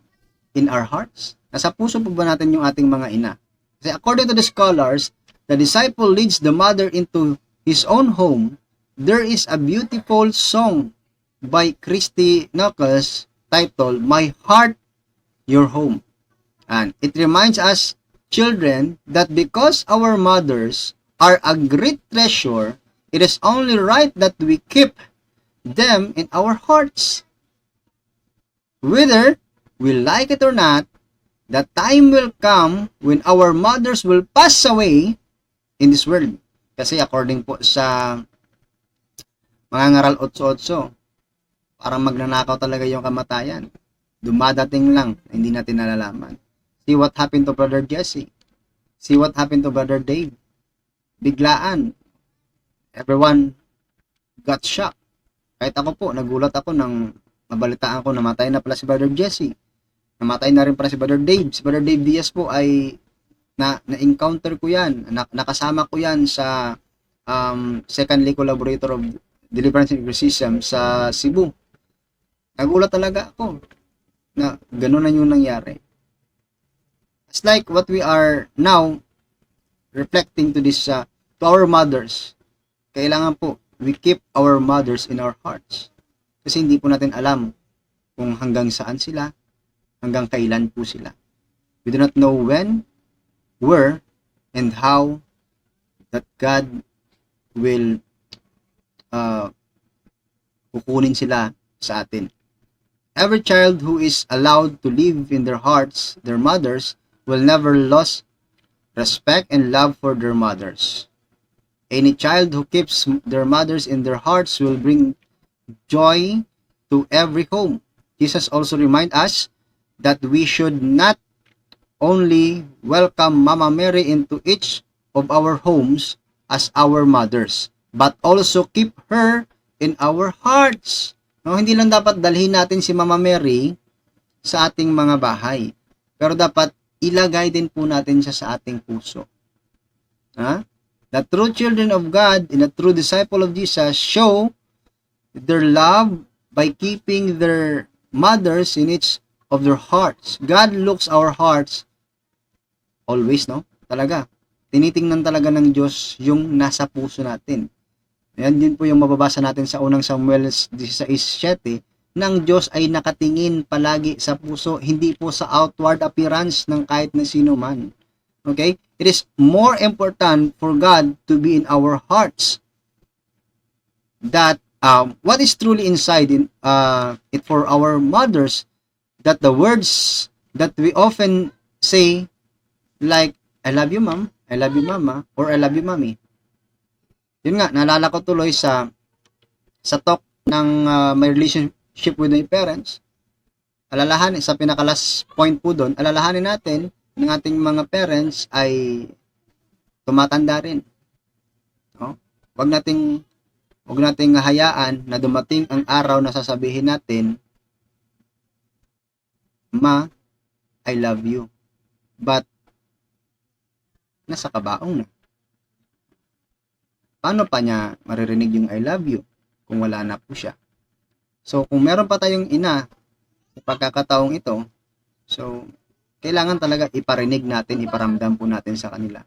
in our hearts? Nasa puso po ba natin yung ating mga ina? Kasi according to the scholars, the disciple leads the mother into his own home. There is a beautiful song by Christy Knuckles titled, "My Heart, Your Home." And it reminds us, children, that because our mothers are a great treasure, it is only right that we keep them in our hearts. Whether we like it or not, the time will come when our mothers will pass away in this world. Kasi according po sa mga ngaral 8:8, parang magnanakaw talaga yung kamatayan. Dumadating lang, hindi natin nalalaman. See what happened to Brother Jesse. See what happened to Brother Dave. Biglaan. Everyone got shocked. Kahit ako po, nagulat ako nang mabalitaan ko namatay na pala si Brother Jesse. Namatay na rin pala si Brother Dave. Si Brother Dave Diaz po ay na-encounter ko yan. Nakasama ko yan sa secondly collaborator of Deliverance and Exorcism sa Cebu. Nagulat talaga ako na gano'n na yung nangyari. It's like what we are now reflecting to this to our mothers. Kailangan po we keep our mothers in our hearts. Kasi hindi po natin alam kung hanggang saan sila, hanggang kailan po sila. We do not know when, where, and how that God will kukunin sila sa atin. Every child who is allowed to live in their hearts, their mothers, will never lose respect and love for their mothers. Any child who keeps their mothers in their hearts will bring joy to every home. Jesus also reminds us that we should not only welcome Mama Mary into each of our homes as our mothers, but also keep her in our hearts. No, hindi lang dapat dalhin natin si Mama Mary sa ating mga bahay. Pero dapat ilagay din po natin siya sa ating puso. Ha? The true children of God and the true disciple of Jesus show their love by keeping their mothers in each of their hearts. God looks our hearts always, no? Talaga. Tinitingnan talaga ng Diyos yung nasa puso natin. Yan din po yung mababasa natin sa unang Samuel 16:7, ng Diyos ay nakatingin palagi sa puso, hindi po sa outward appearance ng kahit na sino man. Okay? It is more important for God to be in our hearts that what is truly inside in it for our mothers, that the words that we often say like I love you mom, I love you mama, or I love you mommy. Yun nga, naalala ko tuloy sa talk ng my relationship with my parents. Alalahanin, sa pinaka-last point po doon, alalahanin natin ng ating mga parents ay tumatanda rin. No? Wag nating hayaan na dumating ang araw na sasabihin natin, Ma, I love you. But nasa kabaong na. Paano pa niya maririnig yung I love you kung wala na po siya? So, kung meron pa tayong ina sa pagkakataong ito, so, kailangan talaga iparinig natin, iparamdam po natin sa kanila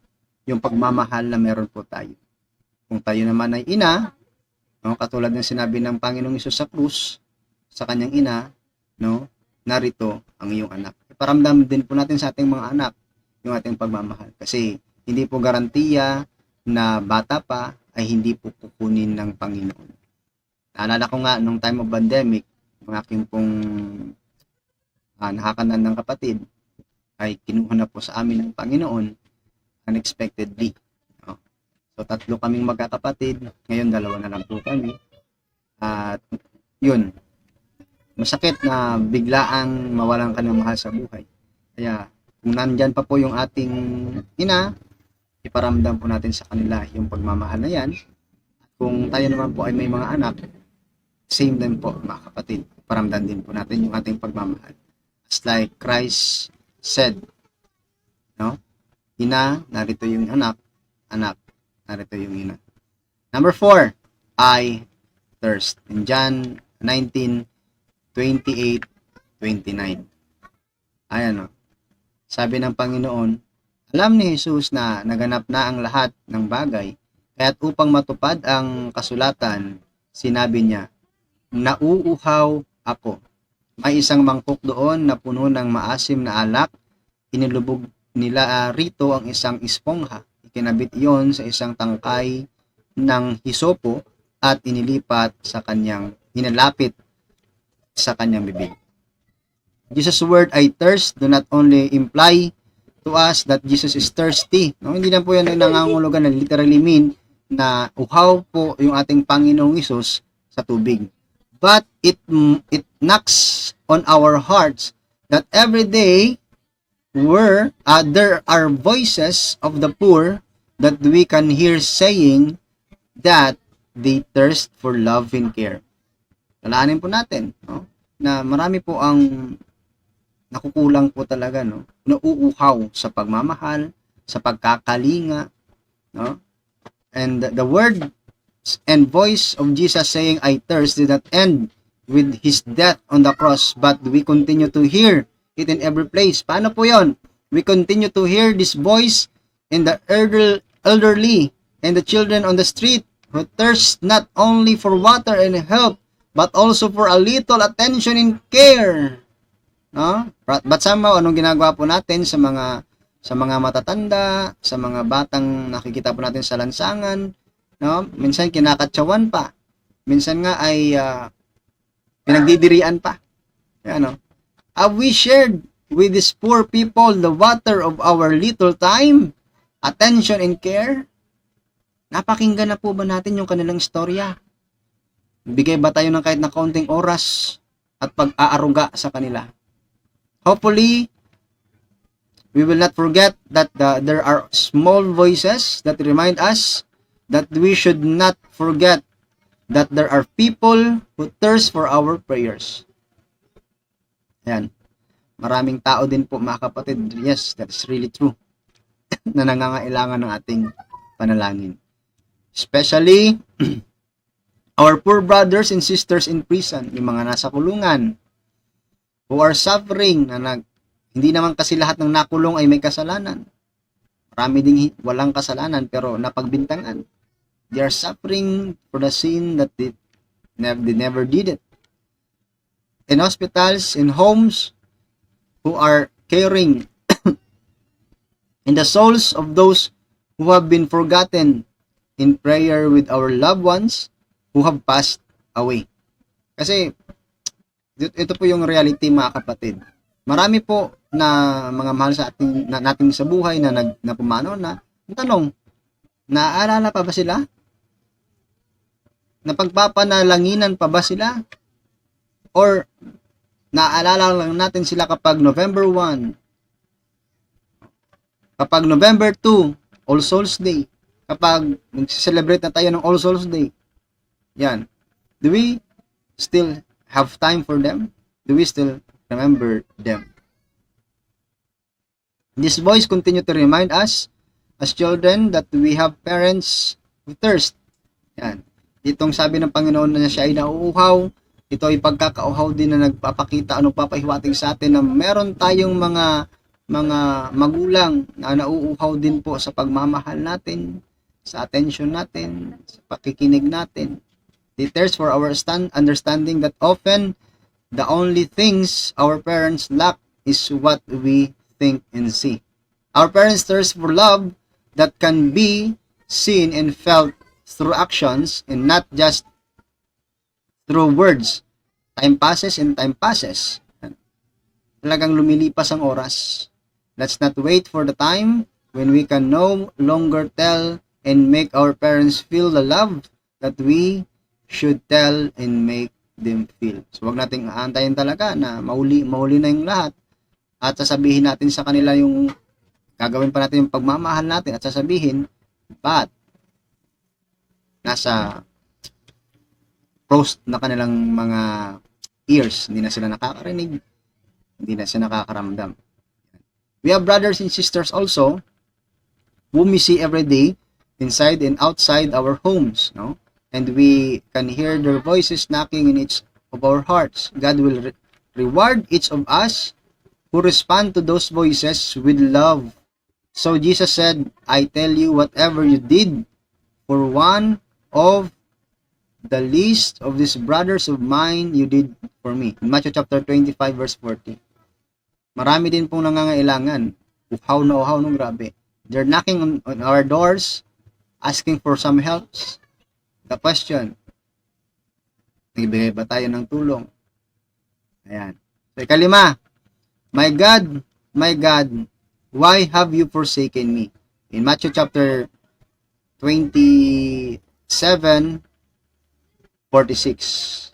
yung pagmamahal na meron po tayo. Kung tayo naman ay ina, no, katulad ng sinabi ng Panginoong Hesus sa krus, sa kanyang ina, no, narito ang iyong anak. Iparamdam din po natin sa ating mga anak yung ating pagmamahal. Kasi hindi po garantiya na bata pa ay hindi po kukunin ng Panginoon. Naalala ko nga nung time of pandemic, yung aking pong nakakanan ng kapatid ay kinuha na po sa amin ng Panginoon unexpectedly. No? So 3 kaming magkakapatid, ngayon 2 na lang po kami. At yun, masakit na biglaang mawalan ka ng mahal sa buhay. Kaya kung nandyan pa po yung ating ina, iparamdam po natin sa kanila yung pagmamahal na yan. Kung tayo naman po ay may mga anak, same din po mga kapatid, iparamdam din po natin yung ating pagmamahal. As like Christ said, no? Ina, narito yung anak, anak, narito yung ina. Number 4, I thirst. In John 19:28-29. Ayan, no? Sabi ng Panginoon, alam ni Jesus na naganap na ang lahat ng bagay, kaya't upang matupad ang kasulatan, sinabi niya, nauuhaw ako. May isang mangkok doon na puno ng maasim na alak, inilubog nila rito ang isang espongha. Ikinabit iyon sa isang tangkay ng hisopo at hinalapit sa kanyang bibig. Jesus' word I thirst do not only imply to us that Jesus is thirsty. No? Hindi lang po yan nangangulugan na literally mean na uhaw po yung ating Panginoong Hesus sa tubig. But it knocks on our hearts that every day there are voices of the poor that we can hear saying that they thirst for love and care. Lalaanin po natin, no? Na marami po ang nakukulang po talaga, no? Nauuhaw sa pagmamahal, sa pagkakalinga, no? And the word and voice of Jesus saying, I thirst, did not end with His death on the cross, but we continue to hear it in every place. Paano po yon? We continue to hear this voice in the elderly and the children on the street who thirst not only for water and help, but also for a little attention and care. No? But somehow, anong ginagawa po natin sa mga matatanda, sa mga batang nakikita po natin sa lansangan, no? Minsan kinakatsawan pa. Minsan nga ay pinagdidirian pa. Ano? Have we shared with these poor people the water of our little time, attention and care? Napakinggan na po ba natin yung kanilang istorya? Bigay ba tayo ng kahit na kaunting oras at pag-aaruga sa kanila? Hopefully, we will not forget that there are small voices that remind us that we should not forget that there are people who thirst for our prayers. Ayan. Maraming tao din po, mga kapatid, yes, that's really true, na nangangailangan ng ating panalangin. Especially, our poor brothers and sisters in prison, yung mga nasa kulungan, who are suffering, hindi naman kasi lahat ng nakulong ay may kasalanan. Marami ding walang kasalanan pero napagbintangan. They are suffering for the sin that they never did it. In hospitals, in homes, who are caring in the souls of those who have been forgotten in prayer with our loved ones who have passed away. Kasi ito po yung reality, mga kapatid. Marami po na mga mahal sa nating sa buhay na pumanaw na. Ang tanong, naaalala pa ba sila? Napagpapanalanginan pa ba sila? Or naaalala lang natin sila kapag November 1, kapag November 2, All Souls Day, kapag mag-celebrate na tayo ng All Souls Day? Yan. Do we still have time for them? Do we still remember them? This voice continue to remind us as children that we have parents who thirst. Yan. Itong sabi ng Panginoon na siya ay nauuhaw, ito ay pagkakauhaw din na nagpapakita, papahiwatig sa atin na meron tayong mga magulang na nauuhaw din po sa pagmamahal natin, sa attention natin, sa pakikinig natin. They thirst for our understanding that often the only things our parents lack is what we think and see. Our parents thirst for love that can be seen and felt through actions and not just through words. Time passes and time passes. Talagang lumilipas ang oras. Let's not wait for the time when we can no longer tell and make our parents feel the love that we should tell and make them feel. So wag nating aantayin talaga na mauli na yung lahat at sasabihin natin sa kanila yung gagawin pa natin yung pagmamahal natin at sasabihin, but nasa closed na kanilang mga ears, hindi na sila nakakarinig, hindi na sila nakakaramdam. We have brothers and sisters also whom we see every day inside and outside our homes, no? And we can hear their voices knocking in each of our hearts. God will reward each of us who respond to those voices with love. So Jesus said, I tell you, whatever you did for one of the least of these brothers of mine, you did for me. In Matthew chapter 25 verse 40. Marami din pong nangangailangan. Uhaw no, grabe. They're knocking on our doors, asking for some helps. The question, nagbigay ba tayo ng tulong? Ayan. So, ikalima, my God, why have you forsaken me? In Matthew chapter 27, 46.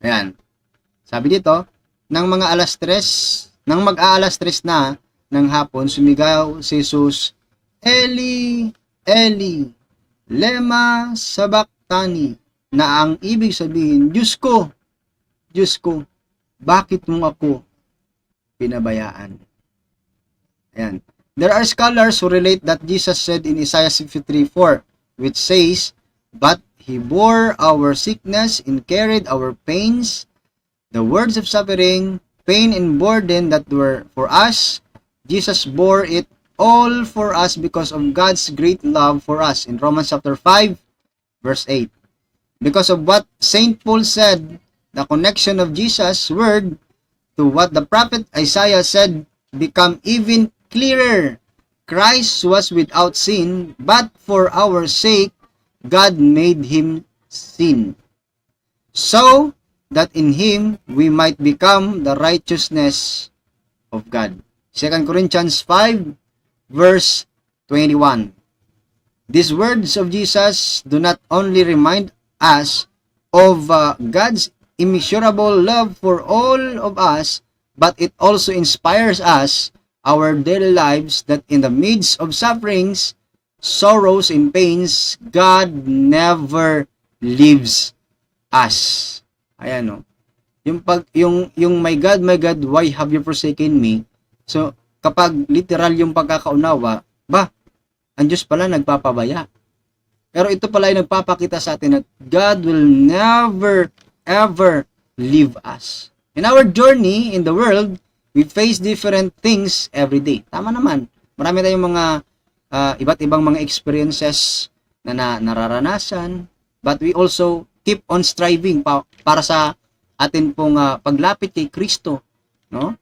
Ayan. Sabi dito, nang mag-aalas 3 na ng hapon, sumigaw si Jesus, Eli, Eli, lema sabachthani, na ang ibig sabihin, Diyos ko, bakit mo ako pinabayaan? Ayan. There are scholars who relate that Jesus said in Isaiah 53:4, which says, but He bore our sickness and carried our pains, the words of suffering, pain and burden that were for us, Jesus bore it all for us because of God's great love for us. In Romans chapter 5, verse 8. Because of what Saint Paul said, the connection of Jesus' word to what the prophet Isaiah said become even clearer. Christ was without sin, but for our sake, God made him sin, so that in him we might become the righteousness of God. 2 Corinthians 5, verse 21. These words of Jesus do not only remind us of God's immeasurable love for all of us, but it also inspires us, our daily lives, that in the midst of sufferings, sorrows, and pains, God never leaves us. Ayan, no? Yung my God, why have you forsaken me? So, kapag literal yung pagkakaunawa, ang Diyos pala nagpapabaya. Pero ito pala ay nagpapakita sa atin that God will never, ever leave us. In our journey in the world, we face different things every day. Tama naman. Marami tayong mga iba't ibang mga experiences na nararanasan, but we also keep on striving para sa atin pong paglapit kay Kristo, no?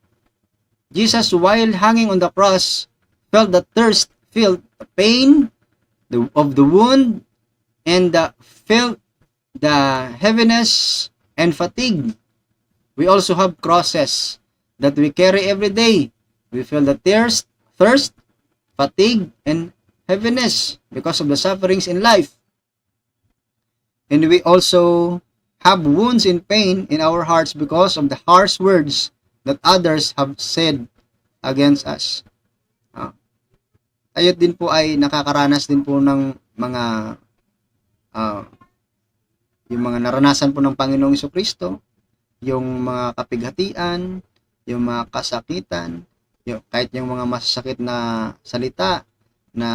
Jesus, while hanging on the cross, felt the thirst, felt the pain of the wound, and felt the heaviness and fatigue. We also have crosses that we carry every day. We feel the thirst, fatigue, and heaviness because of the sufferings in life. And we also have wounds and pain in our hearts because of the harsh words that others have said against us. Tayo din po ay nakakaranas din po ng mga yung mga naranasan po ng Panginoong Jesucristo, yung mga kapighatian, yung mga kasakitan, kahit yung mga masasakit na salita na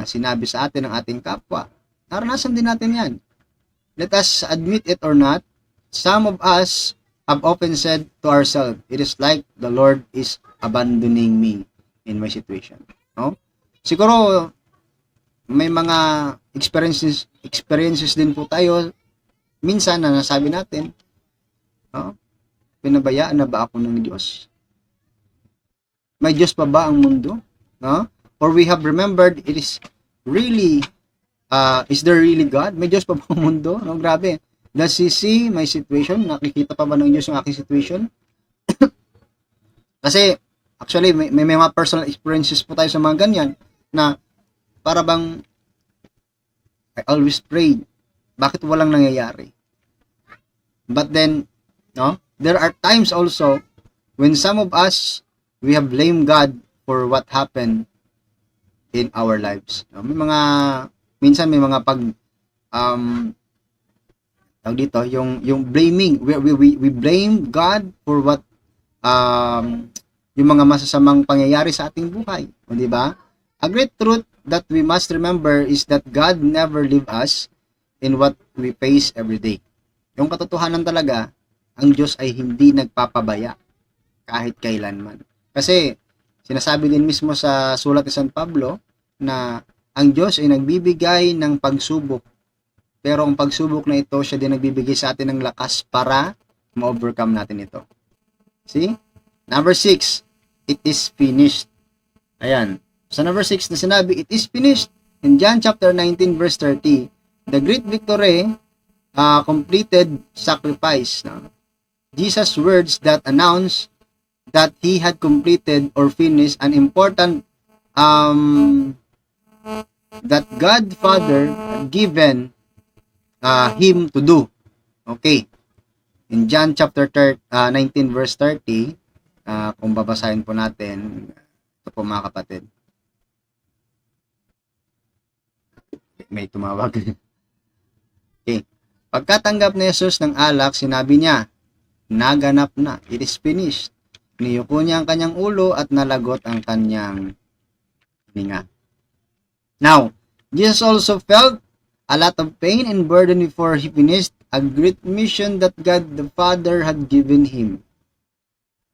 sinabi sa atin ng ating kapwa. Naranasan din natin yan. Let us admit it or not, some of us have often said to ourselves, it is like the Lord is abandoning me in my situation. No? Siguro may mga experiences din po tayo minsan na nasabi natin, no? Pinabayaan na ba ako ng Diyos? May Diyos pa ba ang mundo? No? Or we have remembered it is really is there really God? May Diyos pa ba ang mundo? No, grabe. Does He see my situation? Nakikita pa ba ng Diyos yung aking situation? Kasi actually may mga personal experiences po tayo sa mga ganyan na para bang I always pray, bakit walang nangyayari? But then, no, there are times also when some of us, we have blamed God for what happened in our lives. No? Minsan may mga tawag dito, yung blaming, we blame God for what yung mga masasamang pangyayari sa ating buhay, di ba? A great truth that we must remember is that God never leave us in what we face every day. Yung katotohanan talaga, ang Diyos ay hindi nagpapabaya kahit kailanman. Kasi sinasabi din mismo sa sulat ni San Pablo na ang Diyos ay nagbibigay ng pagsubok. Pero ang pagsubok na ito, siya din nagbibigay sa atin ng lakas para ma-overcome natin ito. See? Number 6, it is finished. Ayan. Sa number 6 na sinabi, it is finished. In John chapter 19 verse 30, the great victory, completed sacrifice. Jesus' words that announce that He had completed or finished an important that God Father had given Him to do. Okay. In John chapter 19 verse 30, kung babasahin po natin, ito po mga kapatid. May tumawag. Okay. Pagkatanggap ni Jesus ng alak, sinabi niya, naganap na, it is finished. Niyuko niya ang kanyang ulo at nalagot ang kanyang hininga. Now, Jesus also felt a lot of pain and burden before He finished a great mission that God the Father had given Him.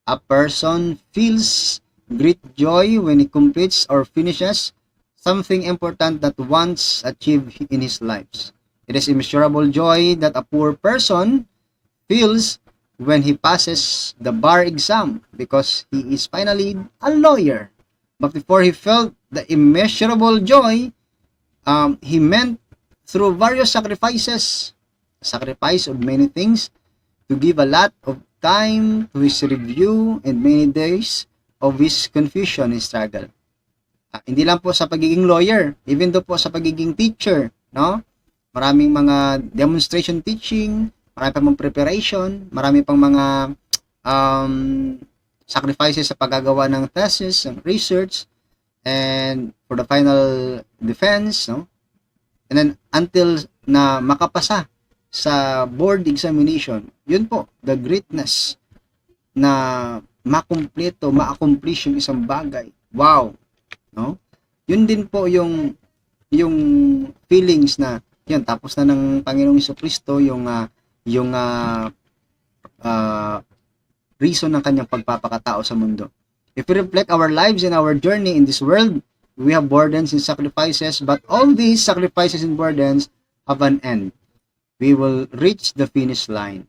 A person feels great joy when he completes or finishes something important that once achieved in his life. It is immeasurable joy that a poor person feels when he passes the bar exam because he is finally a lawyer. But before he felt the immeasurable joy, he meant through various sacrifices, sacrifice of many things, to give a lot of time to his review and many days of his confusion and struggle. Hindi lang po sa pagiging lawyer, even though po sa pagiging teacher, no? Maraming mga demonstration teaching, marami pang mga preparation, marami pang mga sacrifices sa paggagawa ng thesis, ng research, and for the final defense, no? And then until na makapasa sa board examination, yun po, the greatness na makumpleto, ma-accomplish yung isang bagay. Wow! No? Yun din po yung feelings na yun, tapos na ng Panginoong Jesucristo yung reason ng kanyang pagpapakatao sa mundo. If we reflect our lives and our journey in this world, we have burdens and sacrifices, but all these sacrifices and burdens have an end. We will reach the finish line.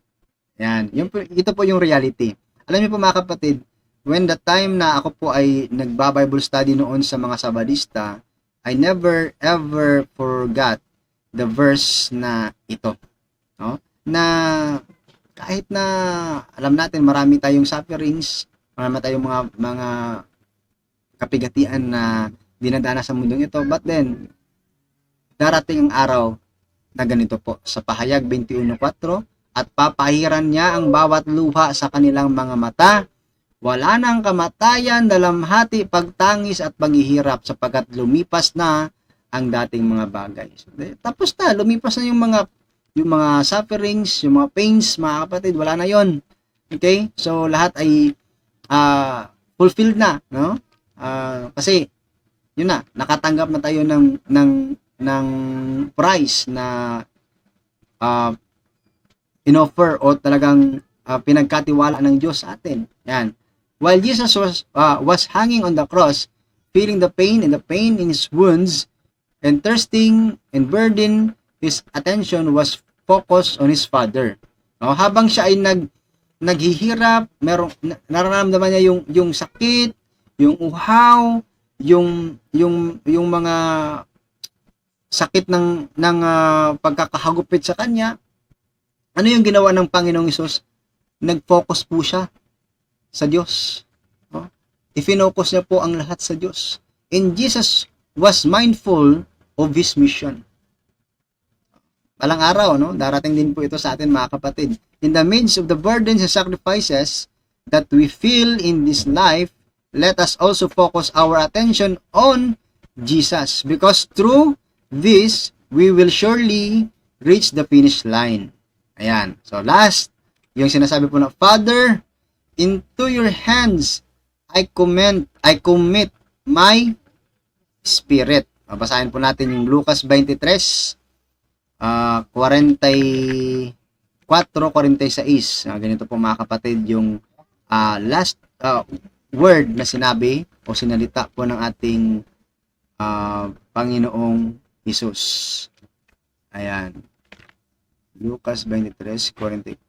Yan. Ito po yung reality. Alam niyo po mga kapatid, when the time na ako po ay nagba-Bible study noon sa mga Sabadista, I never ever forgot the verse na ito. No? Na kahit na alam natin marami tayong sufferings, marami tayong mga kapigatian na dinadana sa mundong ito, but then darating ang araw na ganito po sa Pahayag 21:4, at papahiran niya ang bawat luha sa kanilang mga mata. Wala nang kamatayan, dalamhati, pagtangis at paghihirap sapagkat lumipas na ang dating mga bagay. So, tapos na, lumipas na yung mga sufferings, yung mga pains, mga kapatid, wala na yon. Okay? So lahat ay fulfilled na, no? Kasi yun na, nakatanggap na tayo ng price na inoffer o talagang pinagkatiwala ng Diyos sa atin. Yan. While Jesus was hanging on the cross, feeling the pain in his wounds, and thirsting and burdened, his attention was focused on his Father. No, habang siya ay naghihirap, nararamdaman niya yung sakit, yung uhaw, yung mga sakit ng pagkakahagupit sa kanya. Ano yung ginawa ng Panginoong Hesus? Nag-focus po siya sa Diyos. No? Ifinocus niya po ang lahat sa Diyos. And Jesus was mindful of His mission. Palang araw, no? Darating din po ito sa atin, mga kapatid. In the midst of the burdens and sacrifices that we feel in this life, let us also focus our attention on Jesus. Because through this, we will surely reach the finish line. Ayan. So last, yung sinasabi po na, Father, into your hands I commit my spirit. Babasahin po natin yung Lucas 23, 44, 46. Ganito po mga kapatid yung last word na sinabi o sinalita po ng ating Panginoong Hesus. Ayan. Lucas 23, 44.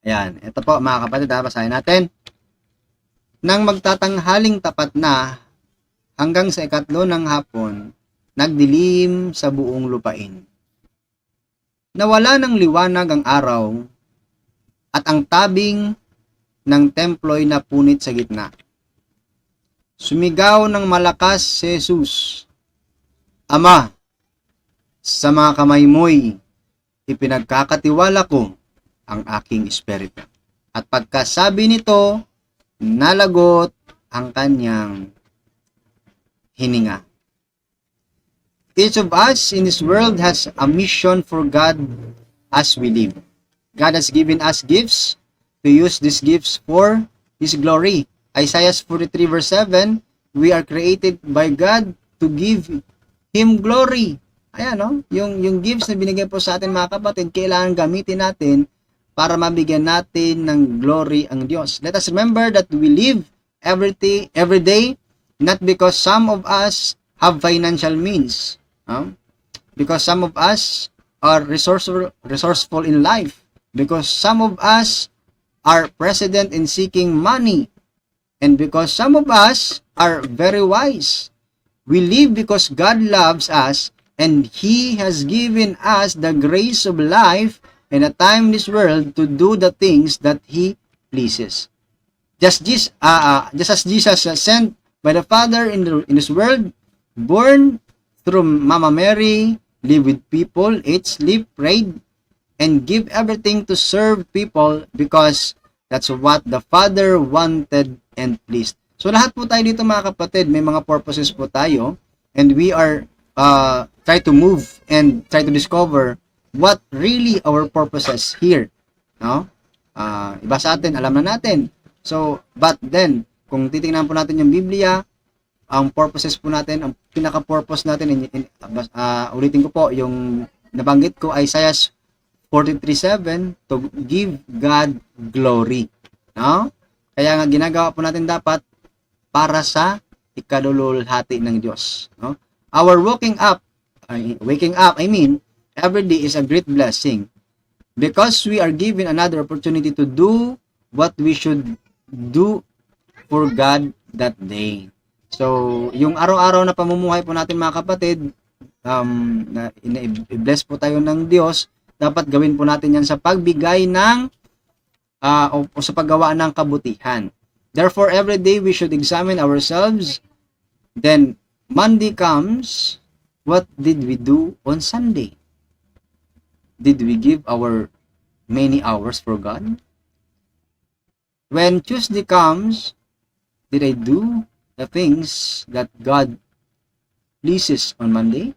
Ayan. Ito po mga kapatid, basahin natin. Nang magtatanghaling tapat na, hanggang sa 3 ng hapon, nagdilim sa buong lupain. Nawala ng liwanag ang araw, at ang tabing ng templo'y napunit sa gitna. Sumigaw ng malakas si Jesus, Ama, sa mga kamay mo'y ipinagkakatiwala ko ang aking espiritu. At pagkasabi nito, nalagot ang kanyang hininga. Each of us in this world has a mission for God as we live. God has given us gifts to use these gifts for His glory. Isaiah 43 verse 7, we are created by God to give Him glory. Ayan, no? Yung gifts na binigay po sa atin mga kapatid, kailangan gamitin natin para mabigyan natin ng glory ang Diyos. Let us remember that we live every day not because some of us have financial means, because some of us are resourceful in life, because some of us are present in seeking money, and because some of us are very wise. We live because God loves us and He has given us the grace of life and a time in this world to do the things that He pleases. Just as Jesus sent by the Father in this world, born through Mama Mary, live with people, eat, sleep, prayed, and give everything to serve people because that's what the Father wanted and pleased. So lahat po tayo dito mga kapatid, may mga purposes po tayo and we are try to move and try to discover what really our purposes here, no? Iba sa atin, alam na natin. So, but then, kung titingnan po natin yung Biblia, ang purposes po natin, ang pinaka-purpose natin, ulitin ko po, yung nabanggit ko, Isaiah 43:7, to give God glory. No? Kaya nga, ginagawa po natin dapat para sa ikalululhati ng Diyos. No? Our waking up, every day is a great blessing because we are given another opportunity to do what we should do for God that day. So, yung araw-araw na pamumuhay po natin mga kapatid, i-bless po tayo ng Diyos, dapat gawin po natin yan sa pagbigay ng o sa paggawa ng kabutihan. Therefore, every day we should examine ourselves. Then, Monday comes, what did we do on Sunday? Did we give our many hours for God? When Tuesday comes, did I do the things that God pleases on Monday?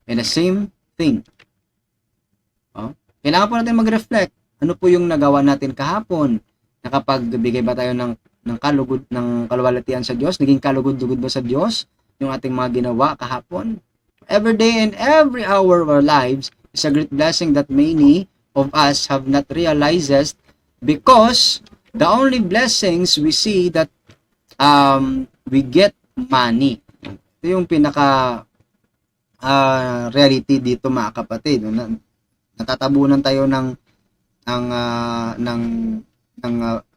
And the same thing. Kailangan po natin mag-reflect. Ano po yung nagawa natin kahapon? Nakapagbigay ba tayo ng kaluwalhatian sa Diyos? Naging kalugod-lugod ba sa Diyos yung ating mga ginawa kahapon? Every day and every hour of our lives is a great blessing that many of us have not realized, because the only blessings we see that we get money. Ito yung pinaka reality dito mga kapatid. Natatabunan tayo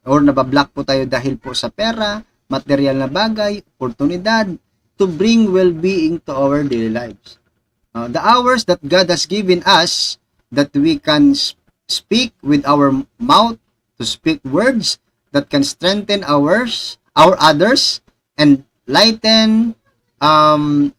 or nabablock po tayo dahil po sa pera, material na bagay, oportunidad to bring well-being to our daily lives. The hours that God has given us, that we can speak with our mouth, to speak words that can strengthen our others and lighten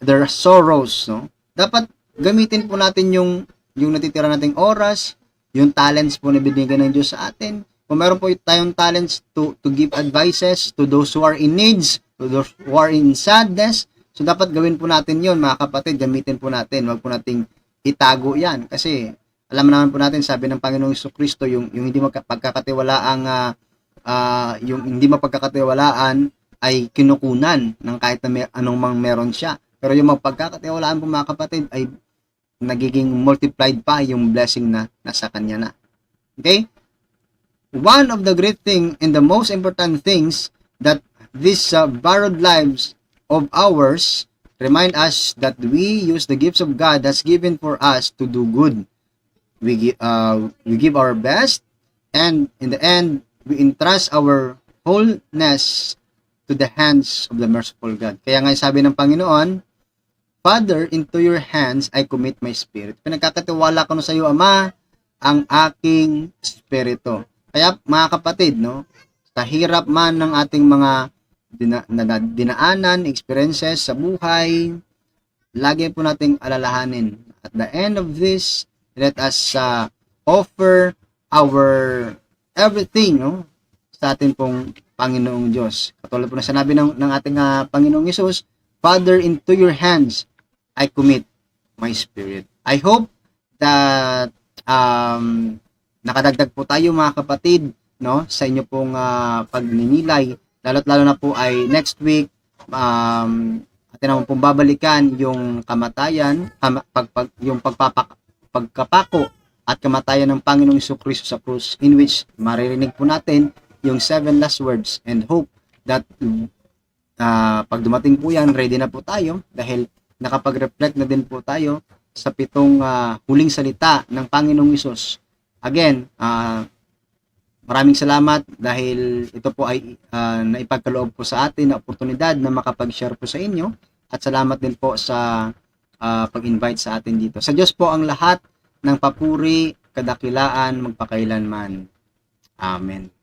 their sorrows, no? Dapat gamitin po natin yung natitira nating oras, yung talents po na binigay ng Diyos sa atin. Kung meron po tayong talents to give advices to those who are in needs, to those who are in sadness, so dapat gawin po natin yon mga kapatid, gamitin po natin. Huwag po nating itago yan. Kasi alam naman po natin, sabi ng Panginoong Jesucristo, yung hindi mapagkakatiwalaan ay kinukunan ng kahit na anong mang meron siya. Pero yung mapagkakatiwalaan po mga kapatid ay nagiging multiplied pa yung blessing na nasa kanya na. Okay? One of the great thing and the most important things that these borrowed lives of ours remind us that we use the gifts of God that's given for us to do good. We give our best, and in the end, we entrust our wholeness to the hands of the merciful God. Kaya nga sabi ng Panginoon, Father, into your hands I commit my spirit. Pinagkakatiwala ko na sa iyo, Ama, ang aking spirito. Kaya mga kapatid, no, sa hirap man ng ating mga dinaanan, experiences sa buhay, lagi po nating alalahanin. At the end of this, let us offer our everything, no, sa ating pong Panginoong Diyos. Katulad po na sinabi ng ating Panginoong Hesus, Father, into your hands I commit my spirit. I hope that nakadagdag po tayo mga kapatid, no, sa inyo pong pagninilay, lalo na po ay next week atin naman pong babalikan yung kamatayan, yung pagkapako at kamatayan ng Panginoong Jesucristo sa krus, in which maririnig po natin yung 7 last words, and hope that pag dumating po yan, ready na po tayo dahil nakapag-reflect na din po tayo sa 7 huling salita ng Panginoong Hesus. Again, maraming salamat dahil ito po ay naipagkaloob po sa atin na oportunidad na makapag-share po sa inyo, at salamat din po sa pag-invite sa atin dito. Sa Diyos po ang lahat ng papuri, kadakilaan, magpakailanman. Amen.